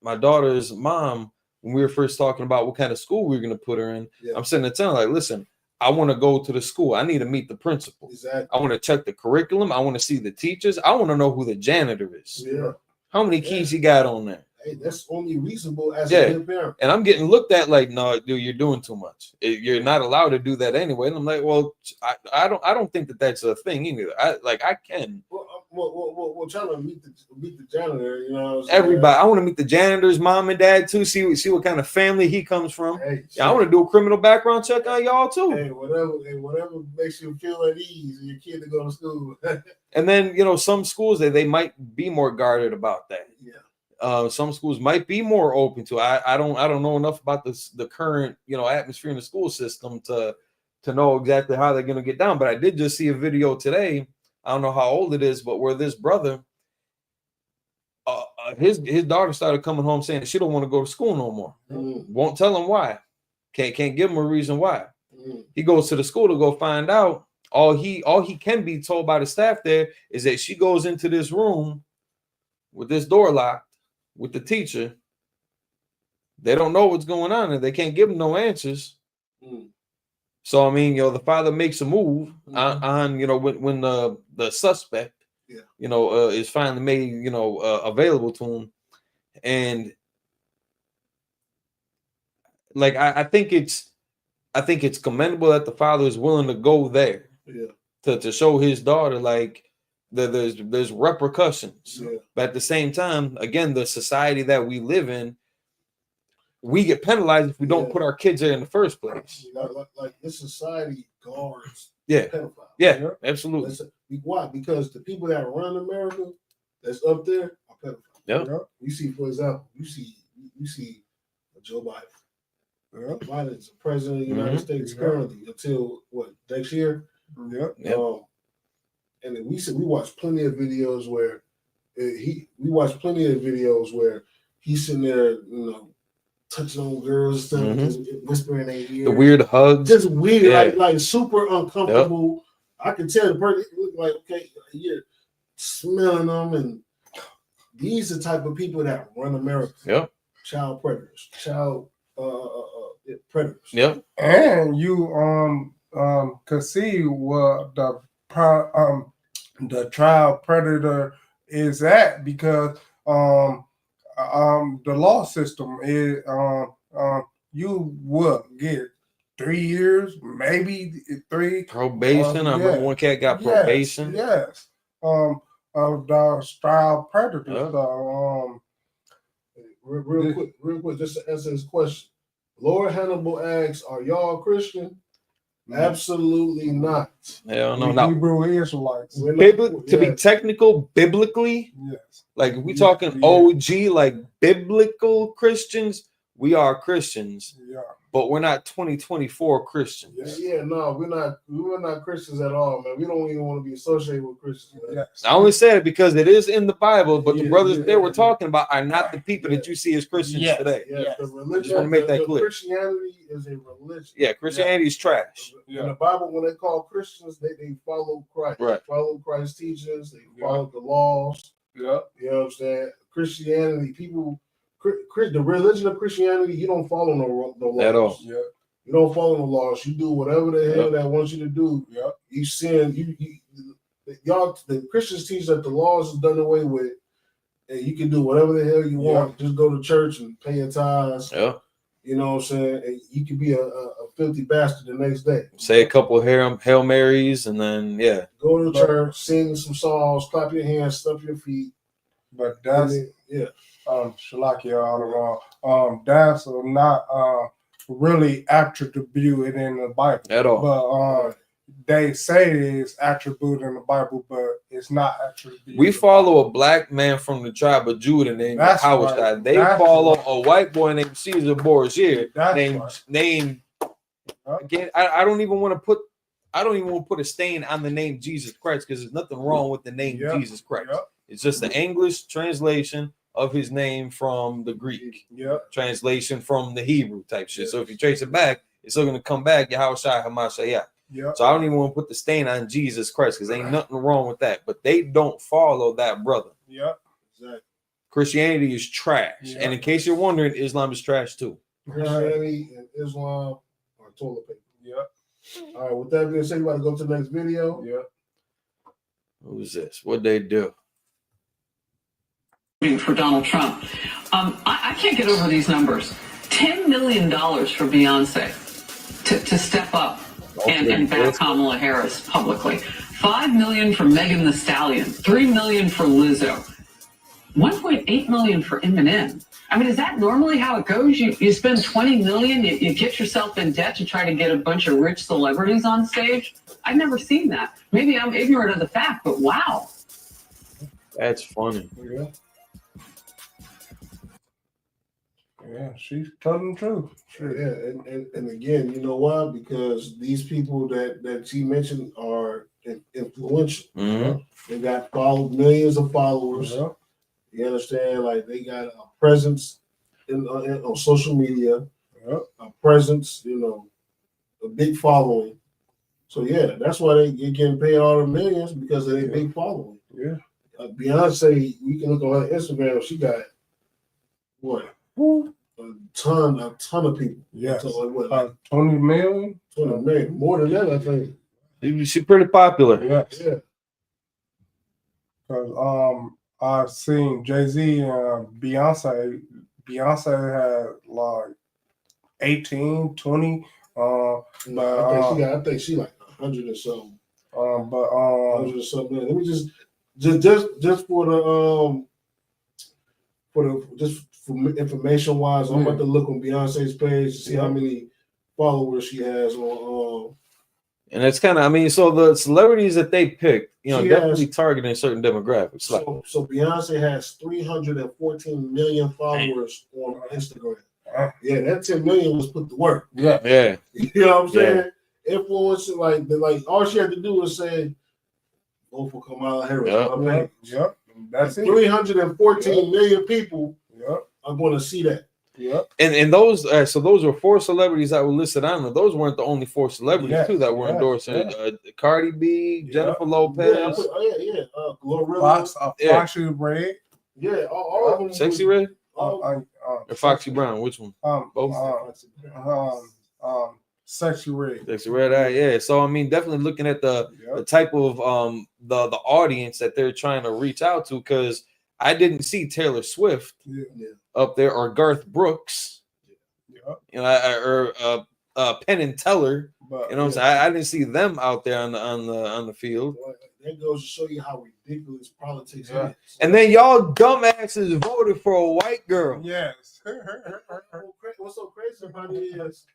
my daughter's mom, when we were first talking about what kind of school we were going to put her in, I'm sitting there telling her, like, listen, I want to go to the school. I need to meet the principal. Exactly. I want to check the curriculum. I want to see the teachers. I want to know who the janitor is. Yeah. How many keys he got on there? Hey, that's only reasonable as a good parent. And I'm getting looked at like, no, dude, you're doing too much. You're not allowed to do that anyway. And I'm like, well, I don't think that's a thing either. I can. Well, trying to meet the janitor, you know what I'm saying? Everybody, I want to meet the janitor's mom and dad too. See what kind of family he comes from. Hey, I want to do a criminal background check on y'all too. Hey, whatever makes you feel at ease and your kid to go to school. And then, you know, some schools they might be more guarded about that. Yeah. Some schools might be more open to. I don't know enough about the current, you know, atmosphere in the school system to know exactly how they're going to get down. But I did just see a video today. I don't know how old it is, but where this brother, his daughter started coming home saying she don't want to go to school no more. Won't tell him why. Can't give him a reason why. He goes to the school to go find out. All he can be told by the staff there is that she goes into this room with this door locked with the teacher. They don't know what's going on and they can't give him no answers. So I mean, you know, the father makes a move on you know, when the suspect, you know, is finally made, you know, available to him, and like I think it's commendable that the father is willing to go there, to show his daughter like that there's repercussions, but at the same time, again, the society that we live in, we get penalized if we don't put our kids there in the first place. Like this society guards pedophiles. Yeah, absolutely. Why? Because the people that run America that's up there are pedophiles. Yep. You see, for example, you see Joe Biden. Joe Biden is the president of the United States currently until what, next year? Yep. And then we watch plenty of videos where he's sitting there, you know, touching on girls, stuff, just whispering in their ear. The weird hugs. Just weird, like super uncomfortable. I can tell the person look like, okay, you're smelling them, and these are the type of people that run America. Yep. Child predators. Child predators. Yep. And you can see what the child predator is at, because the law system is you will get 3 years, maybe 3 probation. I remember one cat got probation. Yes. Of the child predator. So, real quick, just to answer this question. Lord Hannibal asks, "Are y'all Christian?" Absolutely not. Hell no. We Now, Hebrew Israelites. We're not- to be yeah. technical, biblically, Yes. like if we Yeah, talking yeah. OG, like biblical Christians, we are Christians, Yeah. but we're not 2024 Christians. Yeah, no, we're not Christians at all, man. We don't even want to be associated with Christians. Man. Yes. I only said it because it is in the Bible, but the Yeah, brothers yeah, they were yeah. talking about are not the people that you see as Christians Yes. today. Yeah, Yes. the I just religion. want to make that the clear. Christianity is a religion. Yeah, Christianity is trash. In the Bible, when they call Christians, they follow Christ. Right. Follow Christ's teachings. They follow the laws. Yeah. You know what I'm saying? Christianity, the religion of Christianity, you don't follow no laws. At all. Yeah. You don't follow the laws. You do whatever the hell that wants you to do. Yeah. You sin. Y'all, the Christians teach that the laws is done away with, and you can do whatever the hell you want. Just go to church and pay your tithes. Yeah. You know what I'm saying? And you can be a filthy bastard the next day. Say a couple of Hail Marys and then Go to church, sing some songs, clap your hands, stump your feet. But that's Shalaki all wrong. That's not really attributed in the Bible at all. But they say it's attributed in the Bible, but it's not attributed. We follow a black man from the tribe of Judah named That's Howard. right. They That's follow right. a white boy named Caesar Borgia. That's Named again. I don't even want to put. I don't even want to put a stain on the name Jesus Christ because there's nothing wrong with the name Yep. Jesus Christ. Yep. It's just the English translation of his name from the Greek. Yep. Translation from the Hebrew type shit. So if you trace it back, it's still gonna come back. Yahushua Hamashiach. Yep. So I don't even want to put the stain on Jesus Christ because ain't nothing wrong with that. But they don't follow that brother. Yep. Exactly. Christianity is trash. Yeah. And in case you're wondering, Islam is trash too. Christianity and Islam are toilet paper. Yep. All right, with that being said, you about to go to the next video. Yep. Who's this? What'd they do? For Donald Trump. I can't get over these numbers. $10 million for Beyonce to step up and back Kamala Harris publicly. $5 million for Megan Thee Stallion. $3 million for Lizzo. $1.8 million for Eminem. I mean, is that normally how it goes? You spend $20 million, you get yourself in debt to try to get a bunch of rich celebrities on stage? I've never seen that. Maybe I'm ignorant of the fact, but wow. That's funny. Yeah. Yeah, she's telling the truth. Sure. Yeah, and again, you know why? Because these people that she mentioned are influential. Mhm. They got millions of followers. Yeah. You understand? Like they got a presence on social media, a presence, a big following. So yeah, that's why they getting paid all the millions because of their big following. Yeah. Beyonce, we can look on her Instagram. She got what? A ton of people. Yes. So like, 20 million? 20 million. More than that, I think. She's pretty popular. Yes. Yeah. Because I've seen Jay-Z and Beyonce. Beyonce had like 18, 20. I think she like 100 or something. 100 or something. Let me just for information wise, I'm about to look on Beyonce's page to see how many followers she has on. And it's kind of, so the celebrities that they pick, She definitely has- targeting certain demographics. So Beyonce has 314 million followers on Instagram. Yeah, that 10 million was put to work. Yeah. You know what I'm saying? Influencing like all she had to do was say, vote for Kamala Harris. on her page. Yep. That's it. 314 million people Yep. are going to see that. Yep. And those, so those were 4 celebrities that were listed on there. Those weren't the only 4 celebrities Yes, too that were yes, endorsing yes. it. Cardi B, Jennifer Yeah, Lopez, Glorilla. Foxy Red. Yeah, all of them. Sexy Red, All, or Foxy Brown. Which one? Both. Sexy Red. Sexy Red Eye. Yeah. So definitely looking at the type of the audience that they're trying to reach out to, because I didn't see Taylor Swift up there or Garth Brooks, or Penn and Teller. But, what I'm saying? I didn't see them out there on the field. That goes to show you how ridiculous politics is. And then y'all dumbasses voted for a white girl. Yes. What's so crazy about it is,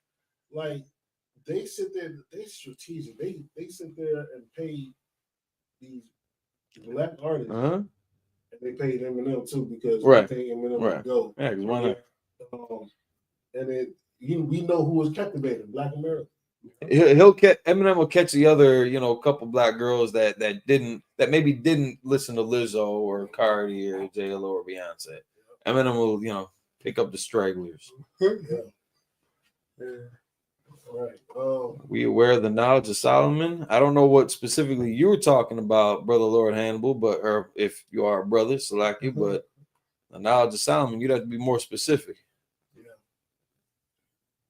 like, they sit there. They strategic. They sit there and pay these black artists, and they paid Eminem too because Right. they think Eminem Right. would go. Yeah, 'cause why not? And then we know who was captivating Black America. He'll catch Eminem will catch the other, couple black girls that maybe didn't listen to Lizzo or Cardi or J-Lo or Beyonce. Eminem will, pick up the stragglers. Yeah. All right. We aware of the knowledge of Solomon? I don't know what specifically you were talking about, Brother Lord Hannibal, or if you are a brother, Salaki, but the knowledge of Solomon, you'd have to be more specific.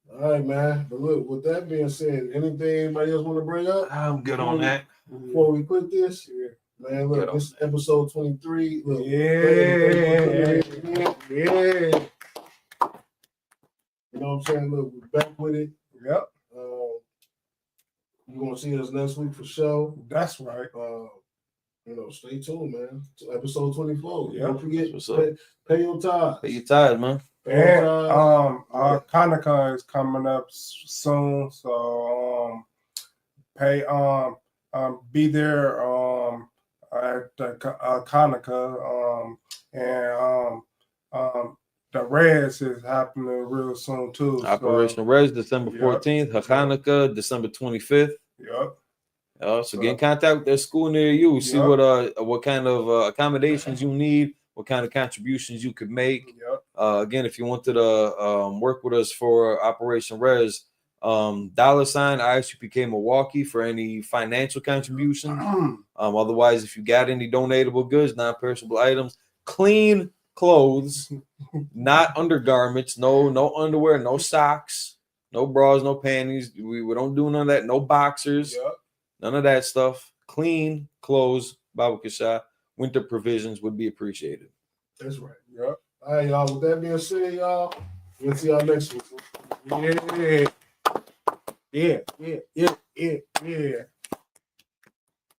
All right, man. But look, with that being said, anything anybody else want to bring up? I'm good on that. Before we quit this, man, look, this is episode 23. Look, Yeah. You know what I'm saying? Look, we're back with it. Yep. You're gonna see us next week for sure. That's right. Stay tuned, man. To episode 24. Yep. Don't forget, What's up? pay your tithes. Pay your tithes, man. And our Hanukkah is coming up soon, so be there at the Hanukkah, the Reds is happening real soon too. Operation Res, December 14th, Hanukkah, December 25th. Yep. So get in contact with their school near you. See what kind of accommodations you need, what kind of contributions you could make. Yep. Again, if you wanted to work with us for Operation Res, $ ISUPK Milwaukee for any financial contributions. Otherwise, if you got any donatable goods, non-perishable items, clean clothes, not undergarments, no underwear, no socks, no bras, no panties. We don't do none of that. No boxers, none of that stuff. Clean clothes, Baba Kasha. Winter provisions would be appreciated. That's right. Yep. All right, y'all. With that being said, y'all, we'll see y'all next week. Yeah.